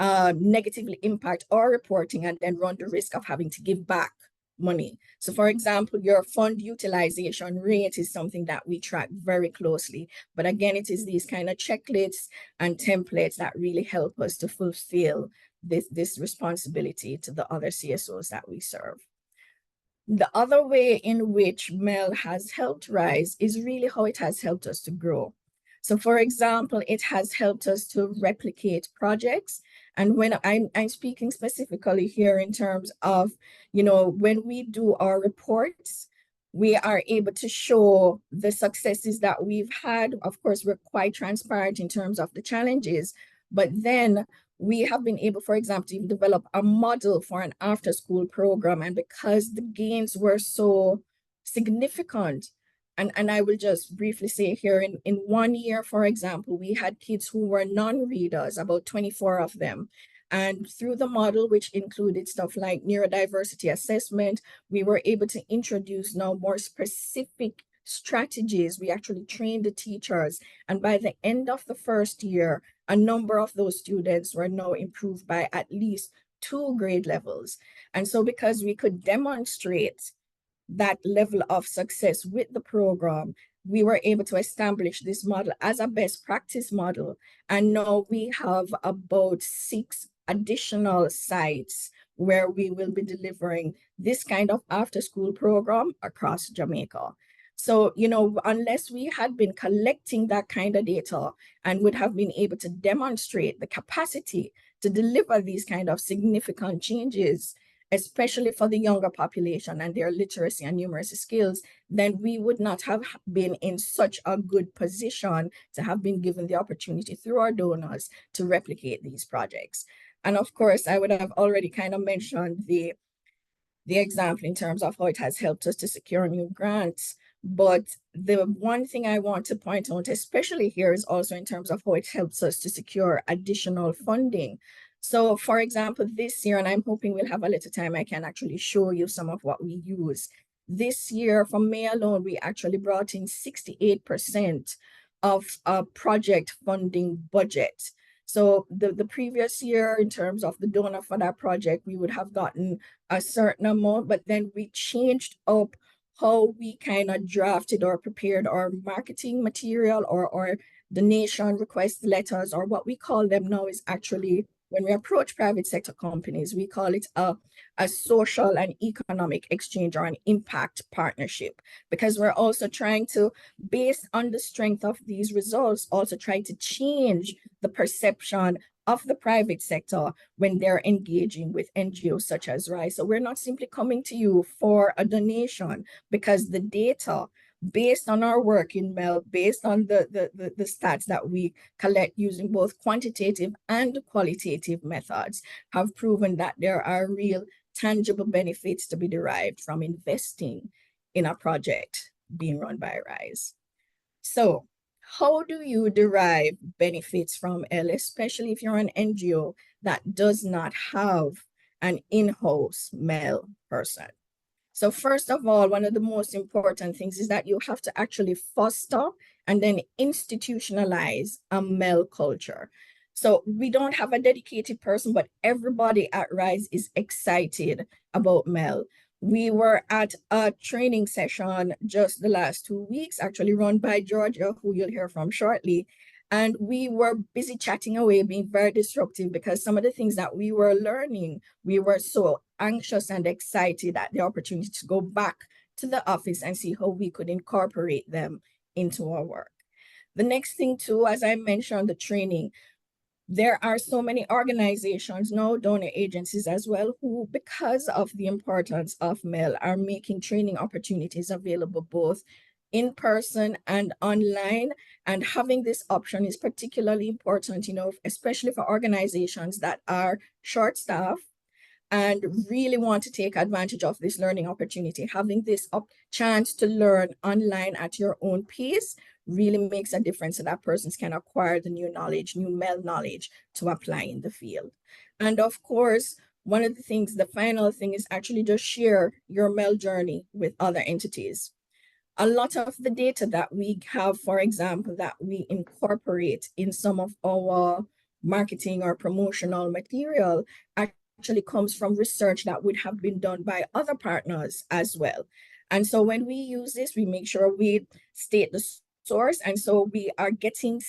negatively impact our reporting and then run the risk of having to give back money. So for example, your fund utilization rate is something that we track very closely. But again, it is these kind of checklists and templates that really help us to fulfill this responsibility to the other CSOs that we serve. The other way in which MEL has helped RISE is really how it has helped us to grow. So for example, it has helped us to replicate projects. And when I'm speaking specifically here in terms of, you know, when we do our reports, we are able to show the successes that we've had. Of course, we're quite transparent in terms of the challenges, but then we have been able, for example, to develop a model for an after-school program. And because the gains were so significant, and I will just briefly say here, in 1 year, for example, we had kids who were non-readers, about 24 of them. And through the model, which included stuff like neurodiversity assessment, we were able to introduce now more specific strategies. We actually trained the teachers. And by the end of the first year, a number of those students were now improved by at least 2 grade levels. And so because we could demonstrate that level of success with the program, we were able to establish this model as a best practice model. And now we have about 6 additional sites where we will be delivering this kind of after-school program across Jamaica. So, you know, unless we had been collecting that kind of data and would have been able to demonstrate the capacity to deliver these kind of significant changes, especially for the younger population and their literacy and numeracy skills, then we would not have been in such a good position to have been given the opportunity through our donors to replicate these projects. And of course, I would have already kind of mentioned the example in terms of how it has helped us to secure new grants. But the one thing I want to point out, especially here, is also in terms of how it helps us to secure additional funding. So for example, this year, and I'm hoping we'll have a little time, I can actually show you some of what we use. This year, from May alone, we actually brought in 68% of project funding budget. So the previous year, in terms of the donor for that project, we would have gotten a certain amount, but then we changed up how we kind of drafted or prepared our marketing material or donation request letters, or what we call them now is actually, when we approach private sector companies, we call it a social and economic exchange or an impact partnership, because we're also trying to, based on the strength of these results, also try to change the perception of the private sector when they're engaging with NGOs such as RISE. So we're not simply coming to you for a donation, because the data, based on our work in MEL, based on the stats that we collect using both quantitative and qualitative methods, have proven that there are real tangible benefits to be derived from investing in a project being run by RISE. So how do you derive benefits from MEL, especially if you're an NGO that does not have an in-house MEL person? So first of all, one of the most important things is that you have to actually foster and then institutionalize a MEL culture. So we don't have a dedicated person, but everybody at RISE is excited about MEL. We were at a training session just the last 2 weeks, actually run by Georgia, who you'll hear from shortly. And we were busy chatting away, being very disruptive, because some of the things that we were learning, we were so anxious and excited at the opportunity to go back to the office and see how we could incorporate them into our work. The next thing too, as I mentioned, the training, there are so many organizations now, donor agencies as well, who, because of the importance of MEL, are making training opportunities available both in person and online. And having this option is particularly important, you know, especially for organizations that are short-staffed and really want to take advantage of this learning opportunity. Having this chance to learn online at your own pace really makes a difference, so that persons can acquire the new knowledge, new MEL knowledge to apply in the field. And of course, one of the things, the final thing is actually just share your MEL journey with other entities. A lot of the data that we have, for example, that we incorporate in some of our marketing or promotional material actually comes from research that would have been done by other partners as well. And so when we use this, we make sure we state the source. And so we are getting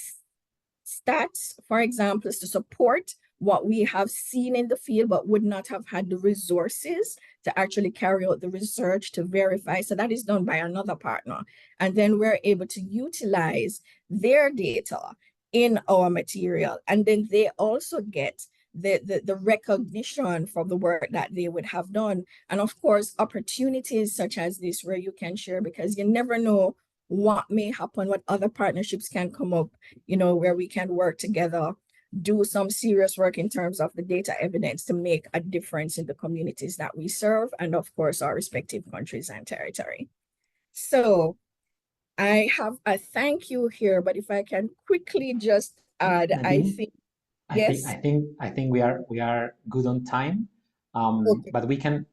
stats, for example, to support what we have seen in the field, but would not have had the resources to actually carry out the research to verify. So that is done by another partner. And then we're able to utilize their data in our material. And then they also get the recognition for the work that they would have done. And of course, opportunities such as this where you can share, because you never know what may happen, what other partnerships can come up, you know, where we can work together, do some serious work in terms of the data evidence to make a difference in the communities that we serve, and of course, our respective countries and territory. So I have a thank you here, but if I can quickly just add, Nadine, I think we are good on time, okay. but we can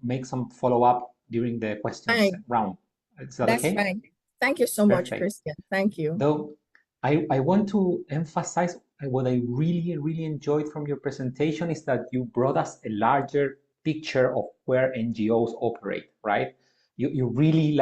make some follow-up during the questions round. Is that That's okay? fine. Thank you so much, Christian. Thank you. Though I want to emphasize what I really enjoyed from your presentation is that you brought us a larger picture of where NGOs operate, right? You really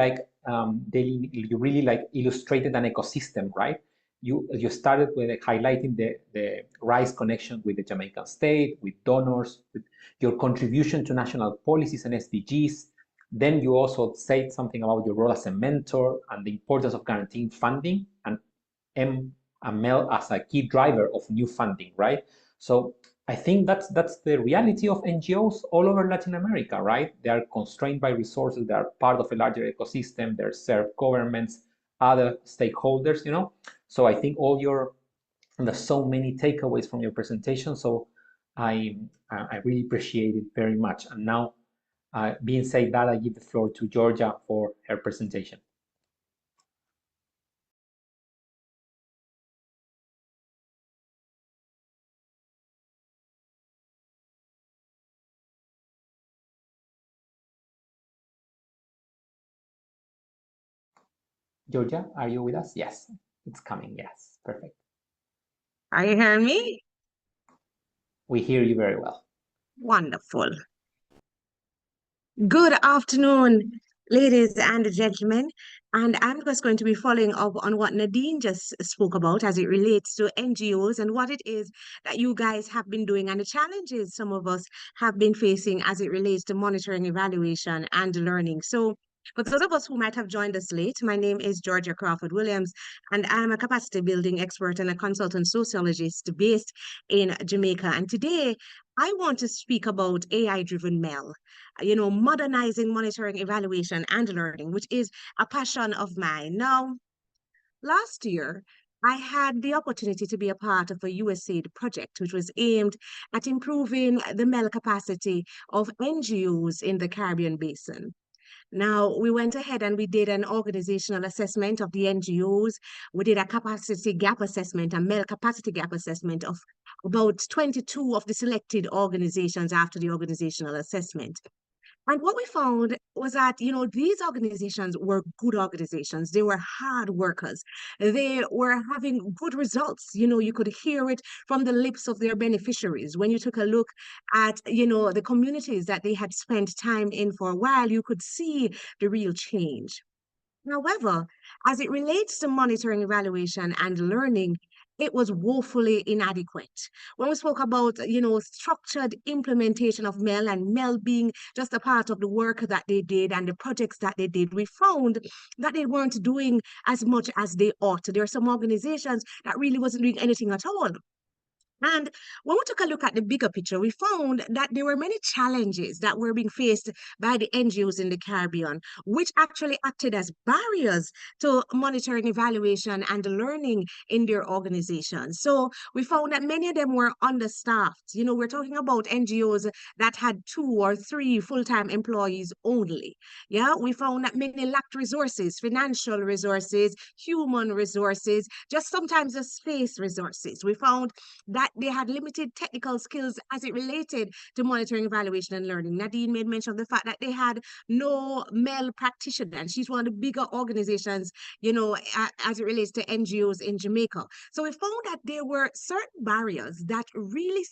illustrated an ecosystem, right? You started with highlighting the RISE connection with the Jamaican state, with donors, with your contribution to national policies and SDGs. Then you also said something about your role as a mentor and the importance of guaranteeing funding and MEL as a key driver of new funding, right? So I think that's the reality of NGOs all over Latin America, right? They are constrained by resources. They are part of a larger ecosystem. They serve governments, other stakeholders, you know? So I think there's so many takeaways from your presentation. So I really appreciate it very much. And now, being said that, I give the floor to Georgia for her presentation. Georgia, are you with us? Yes, it's coming. Yes, perfect. Are you hearing me? We hear you very well. Wonderful. Good afternoon, ladies and gentlemen. And I'm just going to be following up on what Nadine just spoke about as it relates to NGOs and what it is that you guys have been doing and the challenges some of us have been facing as it relates to monitoring, evaluation, and learning. So for those of us who might have joined us late, my name is Georgia Crawford Williams, and I'm a capacity building expert and a consultant sociologist based in Jamaica. And today I want to speak about AI-driven MEL, you know, modernizing monitoring, evaluation, and learning, which is a passion of mine. Now, last year, I had the opportunity to be a part of a USAID project, which was aimed at improving the MEL capacity of NGOs in the Caribbean Basin. Now, we went ahead and we did an organizational assessment of the NGOs. We did a capacity gap assessment, a MEL capacity gap assessment of about 22 of the selected organizations after the organizational assessment. And what we found was that, these organizations were good organizations. They were hard workers. They were having good results. You could hear it from the lips of their beneficiaries. When you took a look at, the communities that they had spent time in for a while, you could see the real change. However, as it relates to monitoring, evaluation, and learning, it was woefully inadequate. When we spoke about, structured implementation of MEL and MEL being just a part of the work that they did and the projects that they did, we found that they weren't doing as much as they ought. There are some organizations that really wasn't doing anything at all. And when we took a look at the bigger picture, we found that there were many challenges that were being faced by the NGOs in the Caribbean, which actually acted as barriers to monitoring, evaluation, and learning in their organizations. So we found that many of them were understaffed. We're talking about NGOs that had 2 or 3 full-time employees only. Yeah, we found that many lacked resources, financial resources, human resources, just sometimes the space resources. We found that they had limited technical skills as it related to monitoring, evaluation, and learning. Nadine made mention of the fact that they had no MEL practitioner, and she's one of the bigger organizations, as it relates to NGOs in Jamaica. So we found that there were certain barriers that really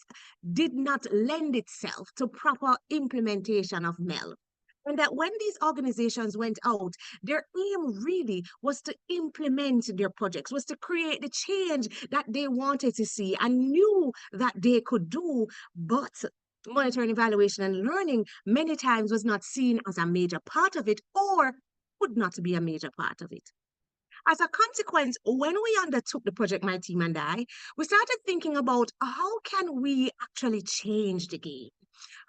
did not lend itself to proper implementation of MEL. And that when these organizations went out, their aim really was to implement their projects, was to create the change that they wanted to see and knew that they could do. But monitoring, evaluation, and learning many times was not seen as a major part of it, or would not be a major part of it. As a consequence, when we undertook the project, my team and I, we started thinking about how can we actually change the game?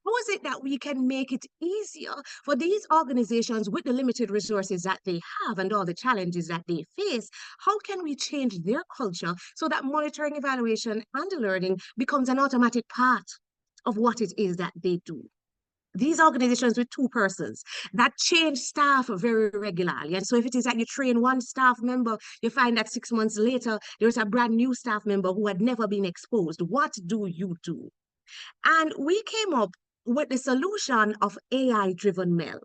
How is it that we can make it easier for these organizations with the limited resources that they have and all the challenges that they face? How can we change their culture so that monitoring, evaluation, and learning becomes an automatic part of what it is that they do? These organizations with 2 persons that change staff very regularly. And so if it is that you train one staff member, you find that 6 months later, there's a brand new staff member who had never been exposed. What do you do? And we came up with the solution of AI-driven MEL.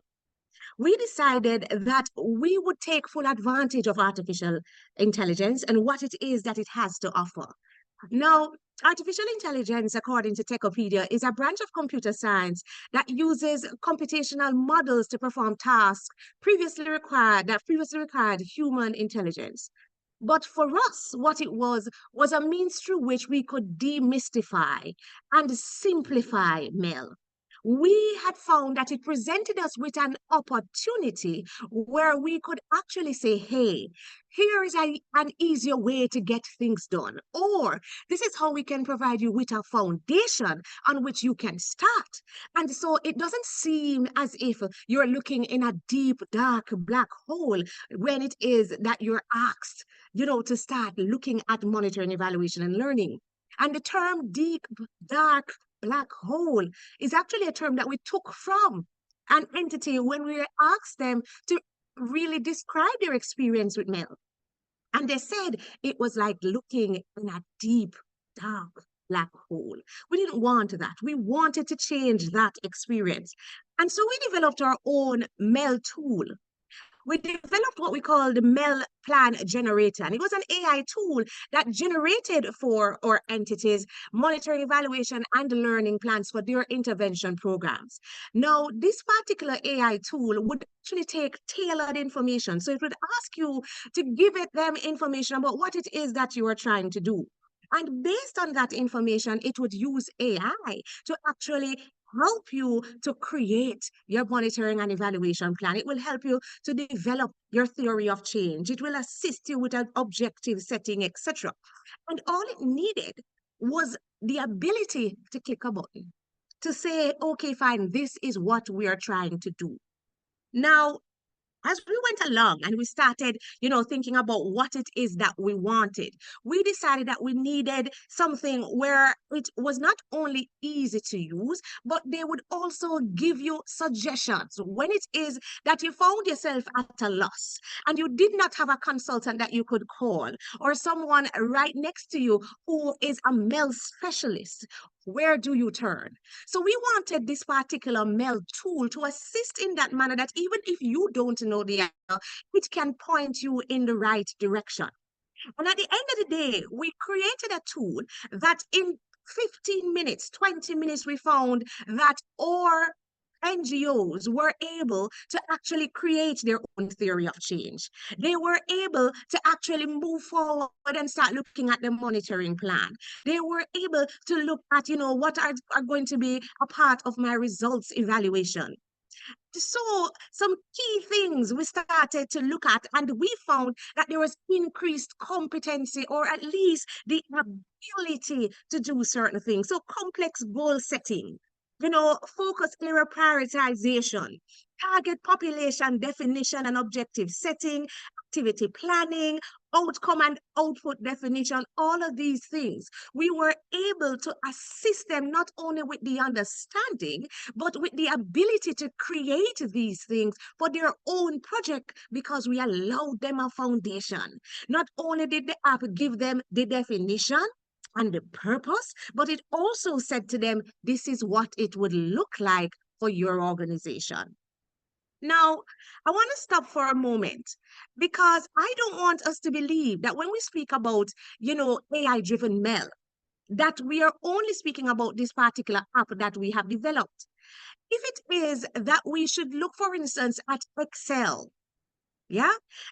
We decided that we would take full advantage of artificial intelligence and what it is that it has to offer. Now, artificial intelligence, according to Techopedia, is a branch of computer science that uses computational models to perform tasks previously required human intelligence. But for us, what it was a means through which we could demystify and simplify MEL. We had found that it presented us with an opportunity where we could actually say, hey, here is an easier way to get things done. Or this is how we can provide you with a foundation on which you can start. And so it doesn't seem as if you're looking in a deep, dark, black hole when it is that you're asked, to start looking at monitoring, evaluation, and learning. And the term deep, dark, black hole is actually a term that we took from an entity when we asked them to really describe their experience with MEL. And they said it was like looking in a deep, dark, black hole. We didn't want that. We wanted to change that experience. And so we developed our own MEL tool. We developed what we call the MEL Plan Generator. And it was an AI tool that generated for our entities monitoring, evaluation, and learning plans for their intervention programs. Now, this particular AI tool would actually take tailored information. So it would ask you to give them information about what it is that you are trying to do. And based on that information, it would use AI to actually help you to create your monitoring and evaluation plan. It will help you to develop your theory of change. It will assist you with an objective setting, etc. And all it needed was the ability to click a button to say, okay, fine, this is what we are trying to do. Now, as we went along and we started, thinking about what it is that we wanted, we decided that we needed something where it was not only easy to use, but they would also give you suggestions when it is that you found yourself at a loss and you did not have a consultant that you could call or someone right next to you who is a MEL specialist where do you turn? So we wanted this particular MEL tool to assist in that manner, that even if you don't know the answer, it can point you in the right direction. And at the end of the day, we created a tool that in 15 minutes, 20 minutes, we found that our NGOs were able to actually create their own theory of change. They were able to actually move forward and start looking at the monitoring plan. They were able to look at, what are going to be a part of my results evaluation. So some key things we started to look at, and we found that there was increased competency, or at least the ability to do certain things. So complex goal setting, focus area prioritization, target population definition and objective setting, activity planning, outcome and output definition, all of these things. We were able to assist them not only with the understanding, but with the ability to create these things for their own project, because we allowed them a foundation. Not only did the app give them the definition and the purpose, but it also said to them, this is what it would look like for your organization. Now, I want to stop for a moment, because I don't want us to believe that when we speak about, AI-driven MEL, that we are only speaking about this particular app that we have developed. If it is that we should look, for instance, at Excel, yeah?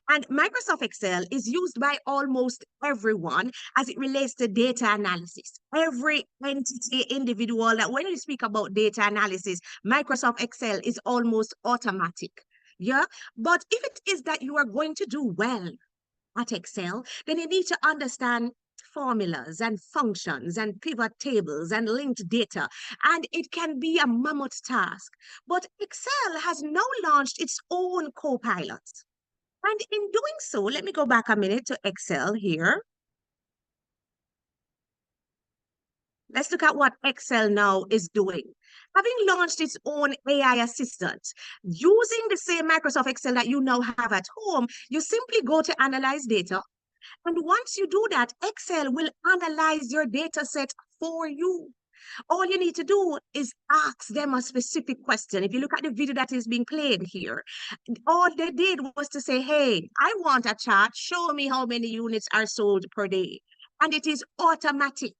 And Microsoft Excel is used by almost everyone as it relates to data analysis. Every entity, individual, that when we speak about data analysis, Microsoft Excel is almost automatic. Yeah? But if it is that you are going to do well at Excel, then you need to understand formulas and functions and pivot tables and linked data. And it can be a mammoth task. But Excel has now launched its own co-pilot. And in doing so, let me go back a minute to Excel here. Let's look at what Excel now is doing. Having launched its own AI assistant, using the same Microsoft Excel that you now have at home, you simply go to Analyze Data. And once you do that, Excel will analyze your data set for you. All you need to do is ask them a specific question. If you look at the video that is being played here, all they did was to say, hey, I want a chart. Show me how many units are sold per day. And it is automatic.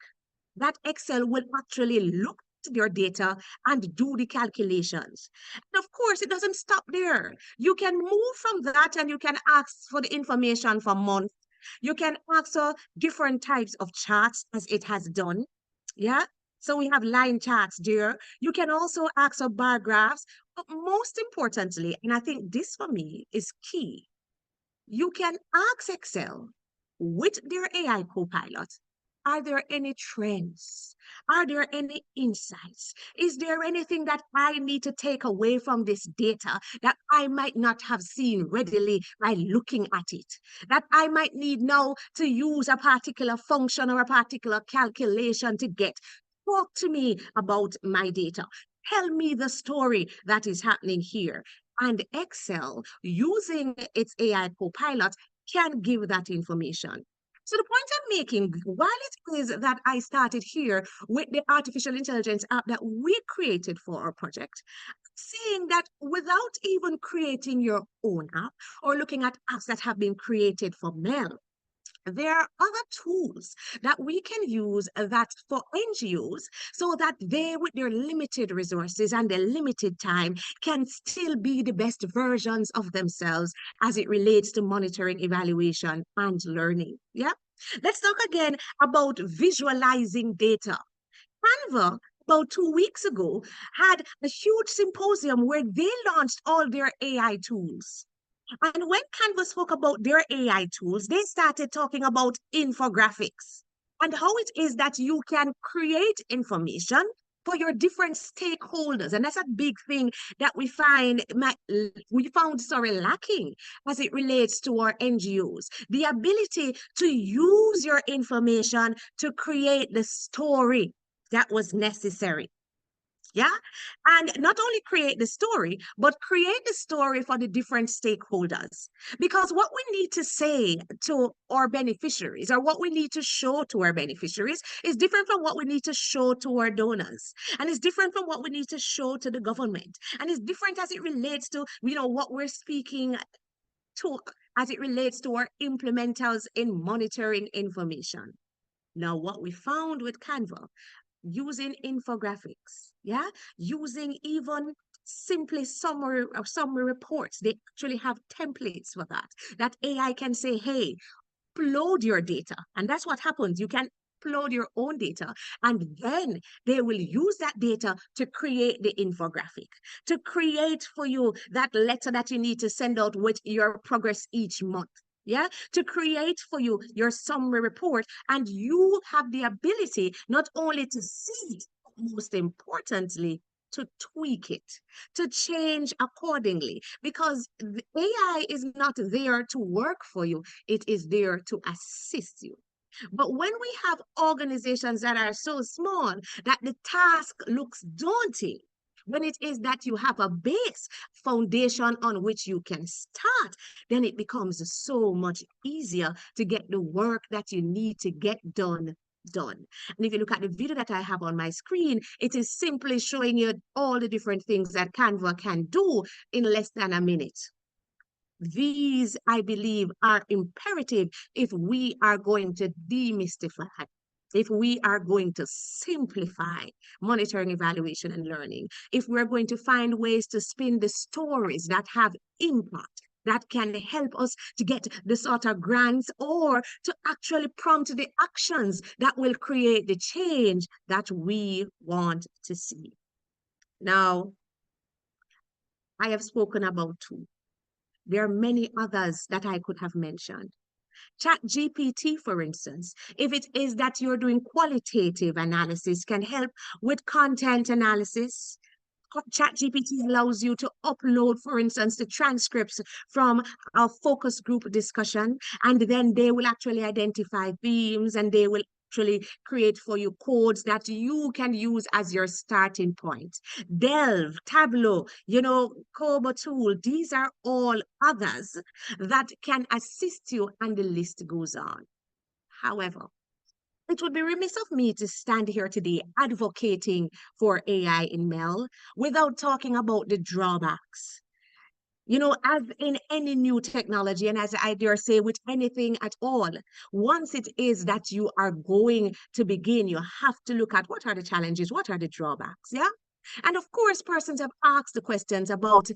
That Excel will actually look at your data and do the calculations. And of course, it doesn't stop there. You can move from that and you can ask for the information for months. You can ask for different types of charts, as it has done. Yeah. So we have line charts there. You can also ask for bar graphs, but most importantly, and I think this for me is key, you can ask Excel with their AI copilot, are there any trends? Are there any insights? Is there anything that I need to take away from this data that I might not have seen readily by looking at it? That I might need now to use a particular function or a particular calculation to get? Talk to me about my data. Tell me the story that is happening here. And Excel, using its AI copilot, can give that information. So the point I'm making, while it is that I started here with the artificial intelligence app that we created for our project, saying that without even creating your own app or looking at apps that have been created for MEL, there are other tools that we can use that for NGOs, so that they, with their limited resources and their limited time, can still be the best versions of themselves as it relates to monitoring, evaluation, and learning. Yeah. Let's talk again about visualizing data. Canva, about 2 weeks ago, had a huge symposium where they launched all their AI tools. And when Canva spoke about their AI tools, they started talking about infographics and how it is that you can create information for your different stakeholders. And that's a big thing that we found lacking as it relates to our NGOs. The ability to use your information to create the story that was necessary. Yeah. And not only create the story, but create the story for the different stakeholders. Because what we need to say to our beneficiaries, or what we need to show to our beneficiaries, is different from what we need to show to our donors. And it's different from what we need to show to the government. And it's different as it relates to, what we're speaking to, as it relates to our implementers in monitoring information. Now, what we found with Canva, using infographics, using even simply summary reports. They actually have templates for that AI can say, hey, upload your data. And that's what happens. You can upload your own data, and then they will use that data to create the infographic, to create for you that letter that you need to send out with your progress each month. To create for you your summary report, and you have the ability not only to see it, but most importantly, to tweak it, to change accordingly, because the AI is not there to work for you, it is there to assist you. But when we have organizations that are so small that the task looks daunting, when it is that you have a base foundation on which you can start, then it becomes so much easier to get the work that you need to get done. And if you look at the video that I have on my screen, it is simply showing you all the different things that Canva can do in less than a minute. These, I believe, are imperative if we are going to demystify, if we are going to simplify monitoring, evaluation, and learning, if we're going to find ways to spin the stories that have impact, that can help us to get the sort of grants, or to actually prompt the actions that will create the change that we want to see. Now, I have spoken about two. There are many others that I could have mentioned. ChatGPT, for instance, if it is that you're doing qualitative analysis, can help with content analysis. ChatGPT allows you to upload, for instance, the transcripts from a focus group discussion, and then they will actually identify themes, and they will actually create for you codes that you can use as your starting point. Delve, Tableau, Kobo tool, these are all others that can assist you, and the list goes on. However, it would be remiss of me to stand here today advocating for AI in MEL without talking about the drawbacks. As in any new technology, and as I dare say with anything at all, once it is that you are going to begin, you have to look at what are the challenges, what are the drawbacks, And of course, persons have asked the questions about,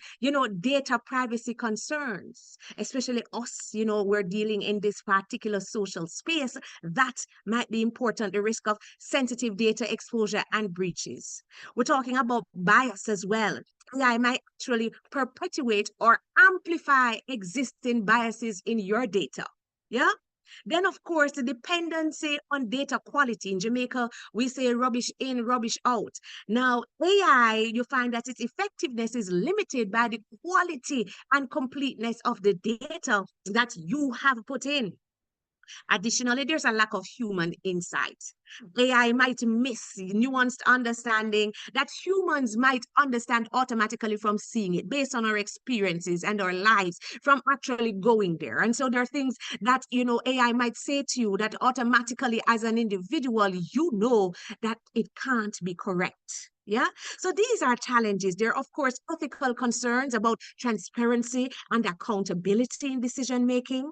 data privacy concerns, especially us, we're dealing in this particular social space that might be important, the risk of sensitive data exposure and breaches. We're talking about bias as well. AI might actually perpetuate or amplify existing biases in your data. Then, of course, the dependency on data quality. In Jamaica, we say rubbish in, rubbish out. Now, AI, you find that its effectiveness is limited by the quality and completeness of the data that you have put in. Additionally, there's a lack of human insight. AI might miss nuanced understanding that humans might understand automatically from seeing it, based on our experiences and our lives from actually going there. And so there are things that, AI might say to you that automatically as an individual, that it can't be correct. So these are challenges. There are, of course, ethical concerns about transparency and accountability in decision making.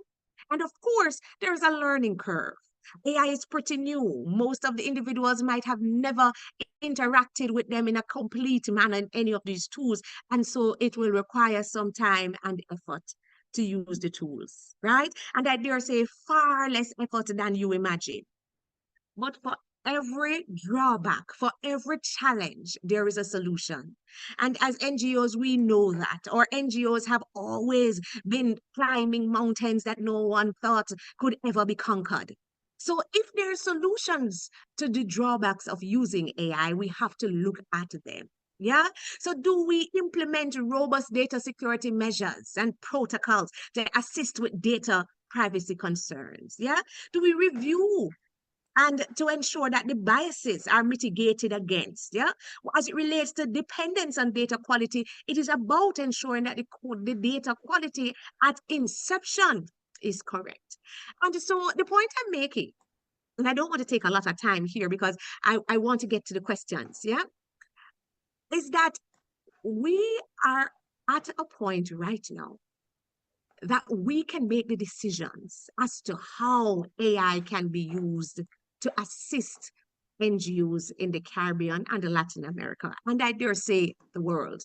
And of course, there's a learning curve. AI is pretty new. Most of the individuals might have never interacted with them in a complete manner in any of these tools. And so it will require some time and effort to use the tools, right? And I dare say far less effort than you imagine. But for every drawback, for every challenge, there is a solution. And as NGOs, we know that. Our NGOs have always been climbing mountains that no one thought could ever be conquered. So if there are solutions to the drawbacks of using AI, we have to look at them. So do we implement robust data security measures and protocols to assist with data privacy concerns? Do we review and to ensure that the biases are mitigated against. Yeah, as it relates to dependence on data quality, it is about ensuring that the data quality at inception is correct. And so the point I'm making, and I don't want to take a lot of time here because I want to get to the questions, yeah, is that we are at a point right now that we can make the decisions as to how AI can be used to assist NGOs in the Caribbean and Latin America, and I dare say the world.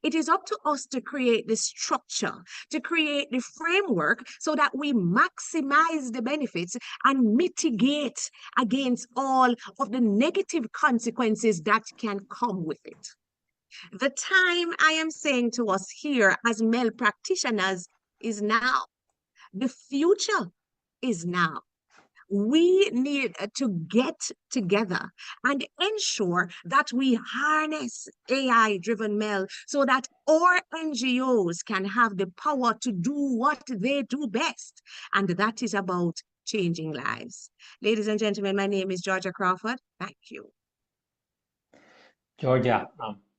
It is up to us to create the structure, to create the framework so that we maximize the benefits and mitigate against all of the negative consequences that can come with it. The time, I am saying to us here as MEL practitioners, is now. The future is now. We need to get together and ensure that we harness AI-driven MEL so that our NGOs can have the power to do what they do best. And that is about changing lives. Ladies and gentlemen, my name is Georgia Crawford. Thank you. Georgia,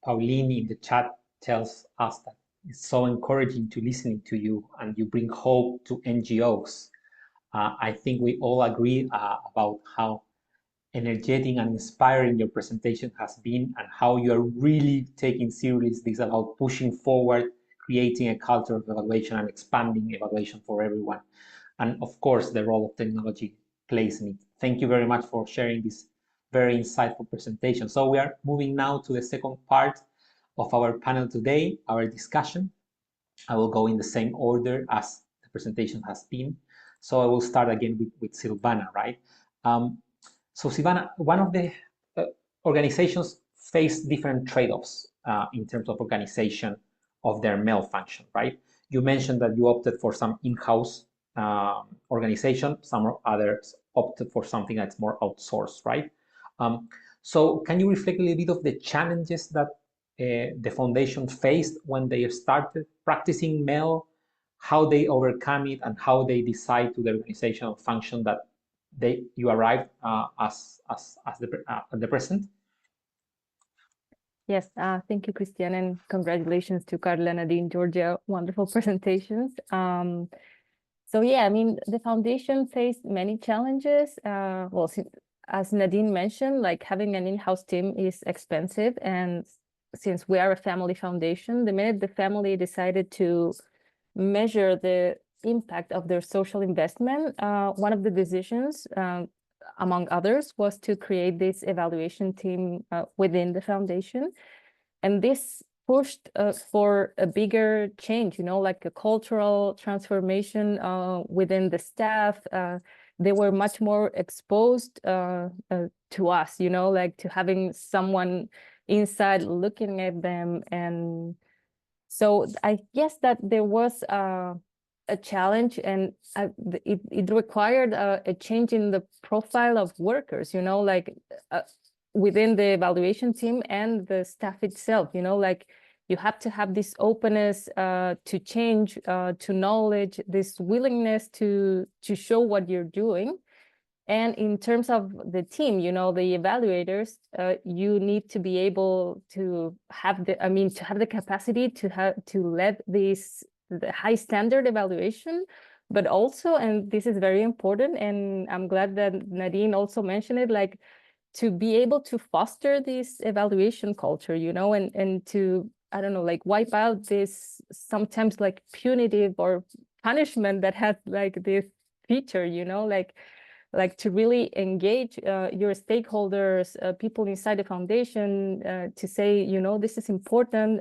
Pauline in the chat tells us that it's so encouraging to listening to you and you bring hope to NGOs. I think we all agree about how energetic and inspiring your presentation has been and how you are really taking serious this about pushing forward, creating a culture of evaluation and expanding evaluation for everyone. And of course, the role of technology plays in it. Thank you very much for sharing this very insightful presentation. So we are moving now to the second part of our panel today, our discussion. I will go in the same order as the presentation has been. So I will start again with Silvana, right? So Silvana, one of the organizations face different trade-offs in terms of organization of their MEL function, right? You mentioned that you opted for some in-house organization, some others opted for something that's more outsourced, right? So can you reflect a little bit of the challenges that the foundation faced when they started practicing MEL, how they overcome it, and how they decide to the organizational function that you arrived at the present? Yes, thank you, Christian, and congratulations to Karla, Nadine, Georgia. Wonderful presentations. So yeah, I mean, the foundation faced many challenges. Well, as Nadine mentioned, like having an in-house team is expensive, and since we are a family foundation, the minute the family decided to measure the impact of their social investment, one of the decisions, among others, was to create this evaluation team within the foundation. And this pushed for a bigger change, you know, like a cultural transformation within the staff. They were much more exposed to us, you know, like to having someone inside looking at them. And so I guess that there was a challenge, and it required a change in the profile of workers, you know, like within the evaluation team and the staff itself, you know, like you have to have this openness to change, to knowledge, this willingness to show what you're doing. And in terms of the team, you know, the evaluators, you need to be able to have the capacity to lead the high standard evaluation, but also, and this is very important, and I'm glad that Nadine also mentioned it, like to be able to foster this evaluation culture, you know, and to, I don't know, like wipe out this sometimes like punitive or punishment that has like this feature, you know, like to really engage your stakeholders, people inside the foundation, to say, you know, this is important.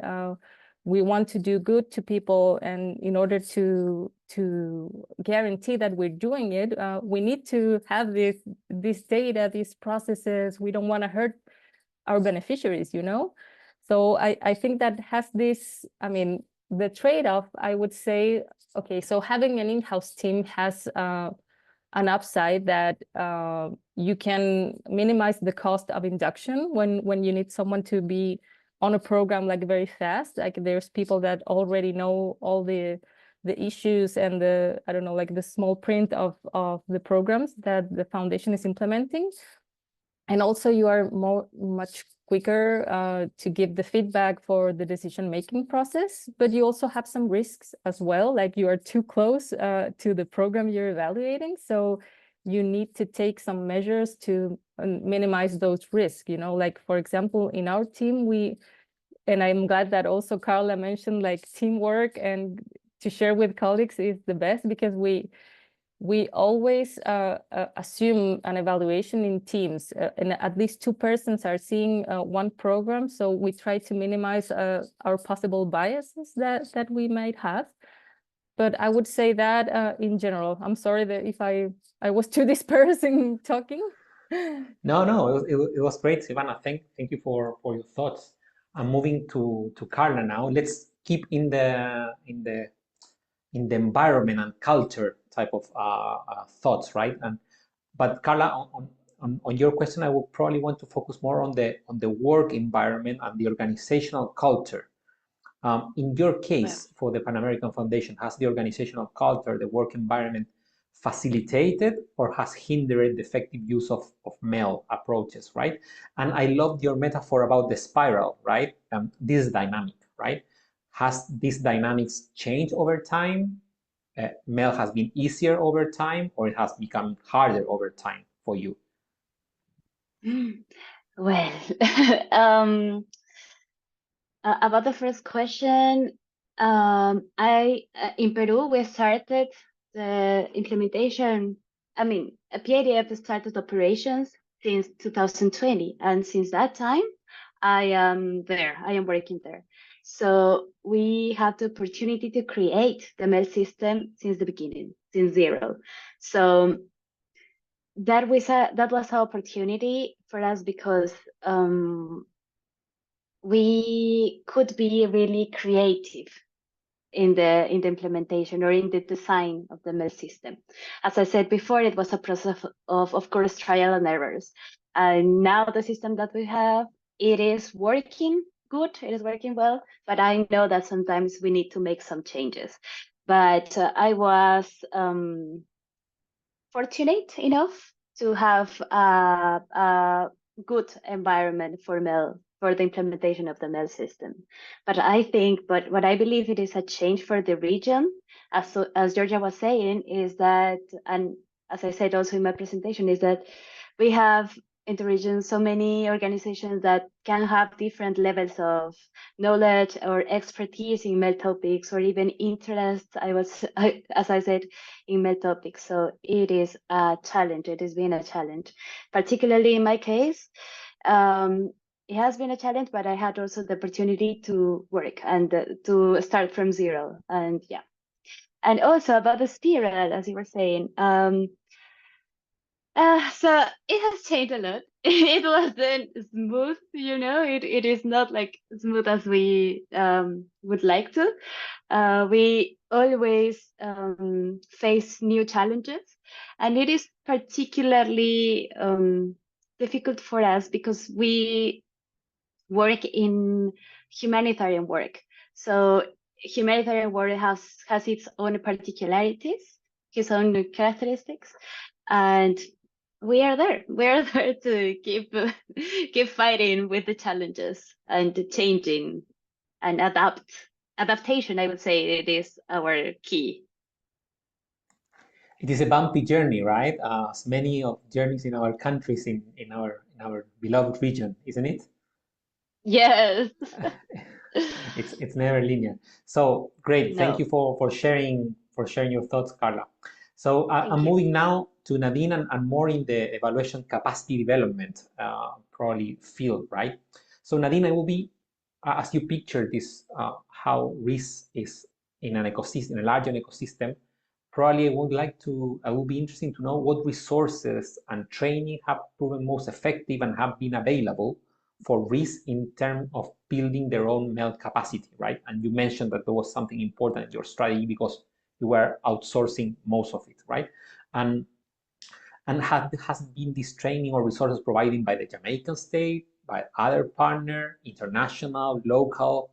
We want to do good to people, and in order to guarantee that we're doing it, we need to have this data, these processes. We don't want to hurt our beneficiaries, you know. So I think that has this, I mean, the trade-off, I would say, okay, so having an in-house team has an upside that you can minimize the cost of induction when you need someone to be on a program like very fast. Like there's people that already know all the issues and the, I don't know, like the small print of the programs that the foundation is implementing. And also you are much quicker to give the feedback for the decision-making process, but you also have some risks as well, like you are too close to the program you're evaluating. So you need to take some measures to minimize those risks, you know, like for example, in our team, and I'm glad that also Karla mentioned like teamwork and to share with colleagues is the best, because we always assume an evaluation in teams, and at least two persons are seeing one program. So we try to minimize our possible biases that we might have. But I would say that in general, I'm sorry that if I was too dispersing talking. No, it was great, Silvana. Thank you for your thoughts. I'm moving to Karla now. Let's keep in the environment and culture type of thoughts, right? But Karla, on your question, I would probably want to focus more on the work environment and the organizational culture. In your case, for the Pan American Foundation, has the organizational culture, the work environment, facilitated or has hindered the effective use of MEL approaches, right? And I loved your metaphor about the spiral, right? This is dynamic, right? Has these dynamics changed over time? MEL has been easier over time, or it has become harder over time for you? Well, about the first question, in Peru, we started the implementation. I mean, PIDF started operations since 2020, and since that time, I am working there. So we had the opportunity to create the MEL system since the beginning, since zero. So that was an opportunity for us, because we could be really creative in the implementation or in the design of the MEL system. As I said before, it was a process of course, trial and errors. And now the system that we have, it is working good, it is working well, but I know that sometimes we need to make some changes. But I was fortunate enough to have a good environment for MEL, for the implementation of the MEL system. But what I believe it is a change for the region, as Georgia was saying, is that, and as I said also in my presentation, is that we have in the region so many organizations that can have different levels of knowledge or expertise in MEL topics, or even interest, as I said, in MEL topics. So it is a challenge. It has been a challenge, particularly in my case. It has been a challenge, but I had also the opportunity to work and to start from zero. And yeah, and also about the spiral, as you were saying. So it has changed a lot. It wasn't smooth, you know. It is not like smooth as we would like to. We always face new challenges, and it is particularly difficult for us because we work in humanitarian work. So humanitarian work has its own particularities, its own characteristics, and we are there to keep fighting with the challenges and changing and adaptation. I would say it is our key. It is a bumpy journey, right? As many of journeys in our countries, in our beloved region, isn't it? Yes. It's never linear. So great. Thank you for sharing your thoughts, Karla. So I'm moving now to Nadine and more in the evaluation capacity development probably field, right? So Nadine, I will be, as you picture this, how risk is in an ecosystem, in a larger ecosystem, probably I would be interested to know what resources and training have proven most effective and have been available for risk in terms of building their own MEL capacity, right? And you mentioned that there was something important in your strategy because you were outsourcing most of it, right? And has been this training or resources provided by the Jamaican state, by other partner, international, local?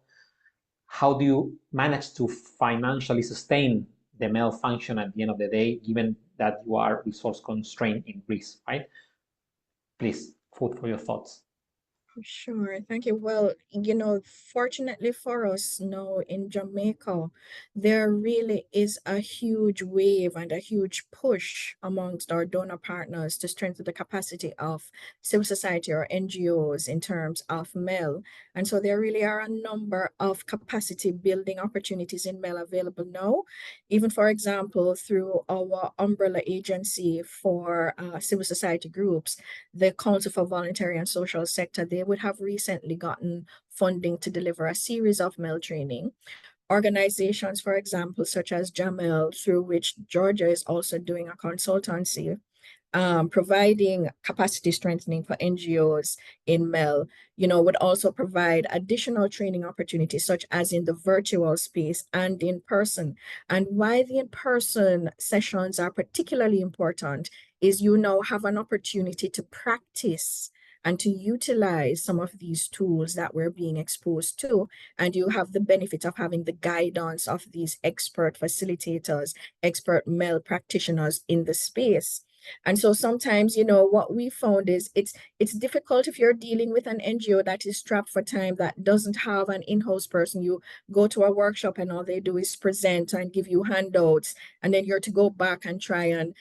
how do you manage to financially sustain the MEL function at the end of the day, given that you are resource constrained in Greece, right? Please, food for your thoughts. Sure, thank you. Well, fortunately for us now in Jamaica, there really is a huge wave and a huge push amongst our donor partners to strengthen the capacity of civil society or NGOs in terms of MEL. And so there really are a number of capacity building opportunities in MEL available now. Even, for example, through our umbrella agency for civil society groups, the Council for Voluntary and Social Sector, they would have recently gotten funding to deliver a series of MEL training. Organizations, for example, such as JAMEL, through which Georgia is also doing a consultancy, providing capacity strengthening for NGOs in MEL, would also provide additional training opportunities, such as in the virtual space and in person. And why the in-person sessions are particularly important is you now have an opportunity to practice and to utilize some of these tools that we're being exposed to. And you have the benefit of having the guidance of these expert facilitators, expert MEL practitioners in the space. And so sometimes, what we found is it's difficult if you're dealing with an NGO that is strapped for time, that doesn't have an in-house person. You go to a workshop and all they do is present and give you handouts, and then you're to go back and try and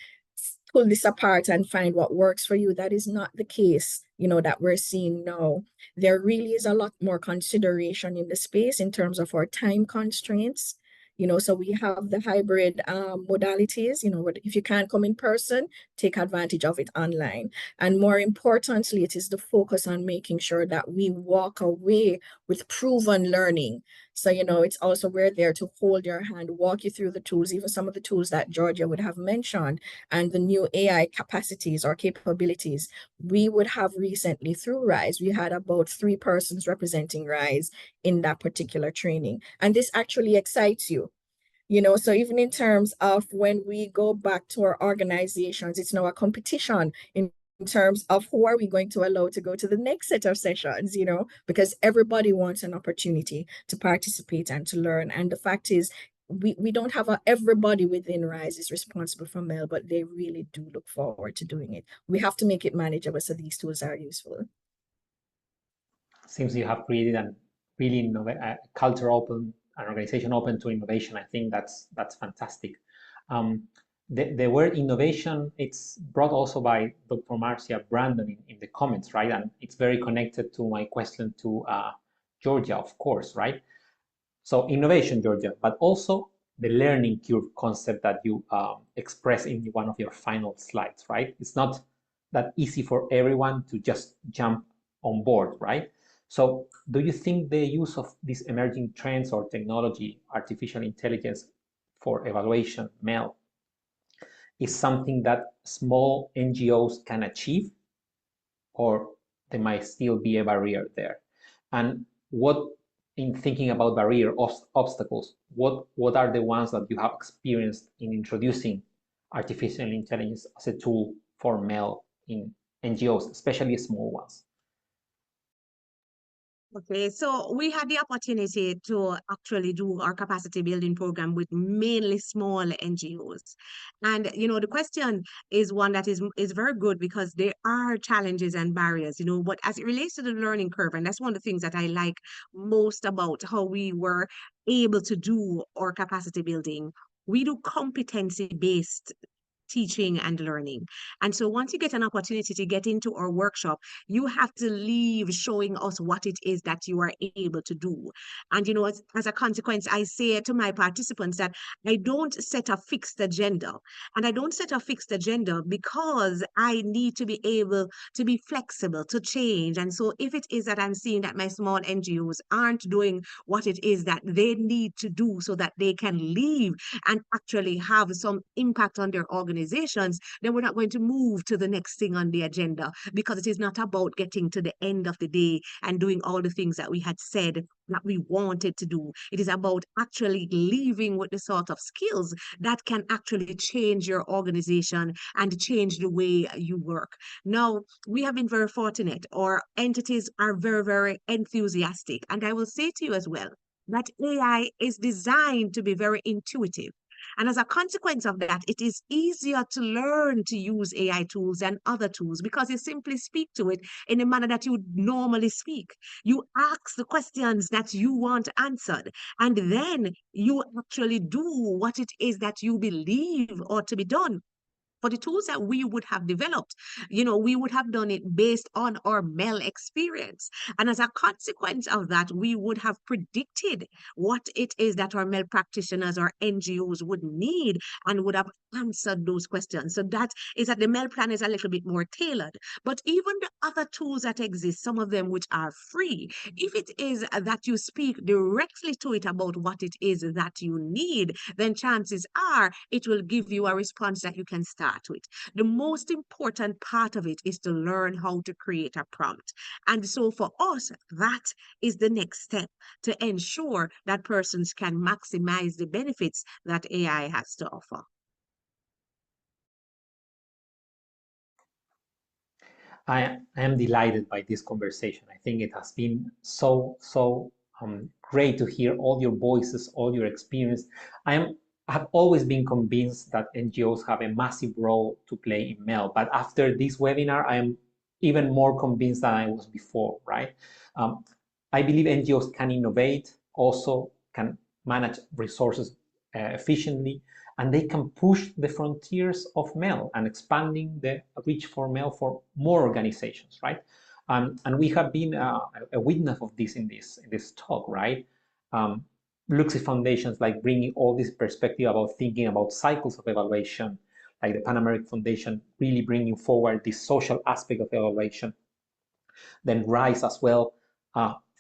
pull this apart and find what works for you. That is not the case, that we're seeing now. There really is a lot more consideration in the space in terms of our time constraints. So we have the hybrid modalities, if you can't come in person, take advantage of it online. And more importantly, it is the focus on making sure that we walk away with proven learning. So, it's also, we're there to hold your hand, walk you through the tools, even some of the tools that Georgia would have mentioned, and the new AI capacities or capabilities. We would have recently through RISE, we had about 3 persons representing RISE in that particular training. And this actually excites you. So even in terms of when we go back to our organizations, it's now a competition in terms of who are we going to allow to go to the next set of sessions, because everybody wants an opportunity to participate and to learn. And the fact is, we don't have everybody within RISE is responsible for MEL, but they really do look forward to doing it. We have to make it manageable so these tools are useful. Seems you have created a really culture open, an organization open to innovation. I think that's fantastic. The word innovation, it's brought also by Dr. Marcia Brandon in the comments, right? And it's very connected to my question to Georgia, of course, right? So innovation, Georgia, but also the learning curve concept that you express in one of your final slides, right? It's not that easy for everyone to just jump on board, right? So do you think the use of these emerging trends or technology, artificial intelligence for evaluation, MEL, is something that small NGOs can achieve, or there might still be a barrier there? And what, in thinking about barrier obstacles, what are the ones that you have experienced in introducing artificial intelligence as a tool for MEL in NGOs, especially small ones? Okay, so we had the opportunity to actually do our capacity building program with mainly small NGOs. And, the question is one that is very good, because there are challenges and barriers, but as it relates to the learning curve, and that's one of the things that I like most about how we were able to do our capacity building. We do competency-based teaching and learning. And so once you get an opportunity to get into our workshop, you have to leave showing us what it is that you are able to do. And, as a consequence, I say to my participants that I don't set a fixed agenda. And I don't set a fixed agenda because I need to be able to be flexible, to change. And so if it is that I'm seeing that my small NGOs aren't doing what it is that they need to do so that they can leave and actually have some impact on their organizations, then we're not going to move to the next thing on the agenda, because it is not about getting to the end of the day and doing all the things that we had said that we wanted to do. It is about actually leaving with the sort of skills that can actually change your organization and change the way you work. Now, we have been very fortunate. Our entities are very, very enthusiastic. And I will say to you as well, that AI is designed to be very intuitive. And as a consequence of that, it is easier to learn to use AI tools than other tools because you simply speak to it in a manner that you would normally speak. You ask the questions that you want answered, and then you actually do what it is that you believe ought to be done. For the tools that we would have developed, we would have done it based on our MEL experience. And as a consequence of that, we would have predicted what it is that our MEL practitioners or NGOs would need and would have answered those questions. So that is that the MEL plan is a little bit more tailored. But even the other tools that exist, some of them which are free, if it is that you speak directly to it about what it is that you need, then chances are it will give you a response that you can start with. The most important part of it is to learn how to create a prompt. And so for us, that is the next step to ensure that persons can maximize the benefits that AI has to offer. I am delighted by this conversation. I think it has been so great to hear all your voices, all your experience. I have always been convinced that NGOs have a massive role to play in MEL, but after this webinar, I am even more convinced than I was before, right? I believe NGOs can innovate, also can manage resources efficiently, and they can push the frontiers of MEL and expanding the reach for MEL for more organizations, right? And we have been a witness of this in this talk, right? Luksic foundations like bringing all this perspective about thinking about cycles of evaluation, like the Pan American Foundation really bringing forward this social aspect of evaluation. Then RISE as well,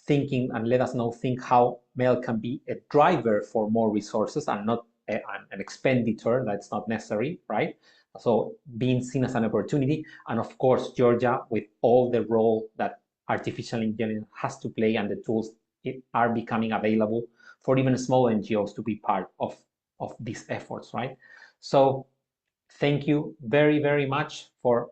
thinking and let us know think how MEL can be a driver for more resources and not an expenditure that's not necessary, right? So being seen as an opportunity, and of course, Georgia, with all the role that artificial intelligence has to play and the tools are becoming available for even small NGOs to be part of these efforts, right? So thank you very, very much for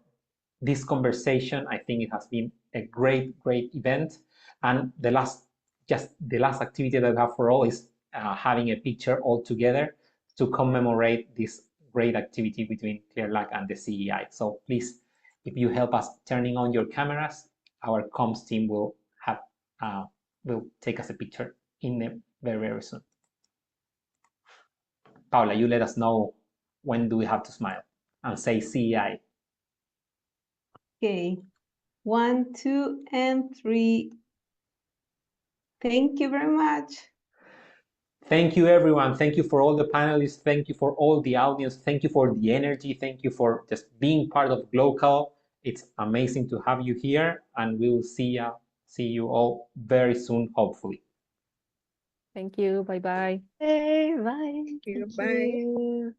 this conversation. I think it has been a great event. And the last activity that I have for all is having a picture all together to commemorate this great activity between ClearLac and the CEI. So please, if you help us turning on your cameras, our comms team will take us a picture very soon. Paula, you let us know when do we have to smile and say CEI. Okay, 1, 2, and 3. Thank you very much. Thank you, everyone. Thank you for all the panelists. Thank you for all the audience. Thank you for the energy. Thank you for just being part of gLOCAL. It's amazing to have you here, and we will see you all very soon, hopefully. Thank you. Bye-bye. Hey, bye. Bye. You.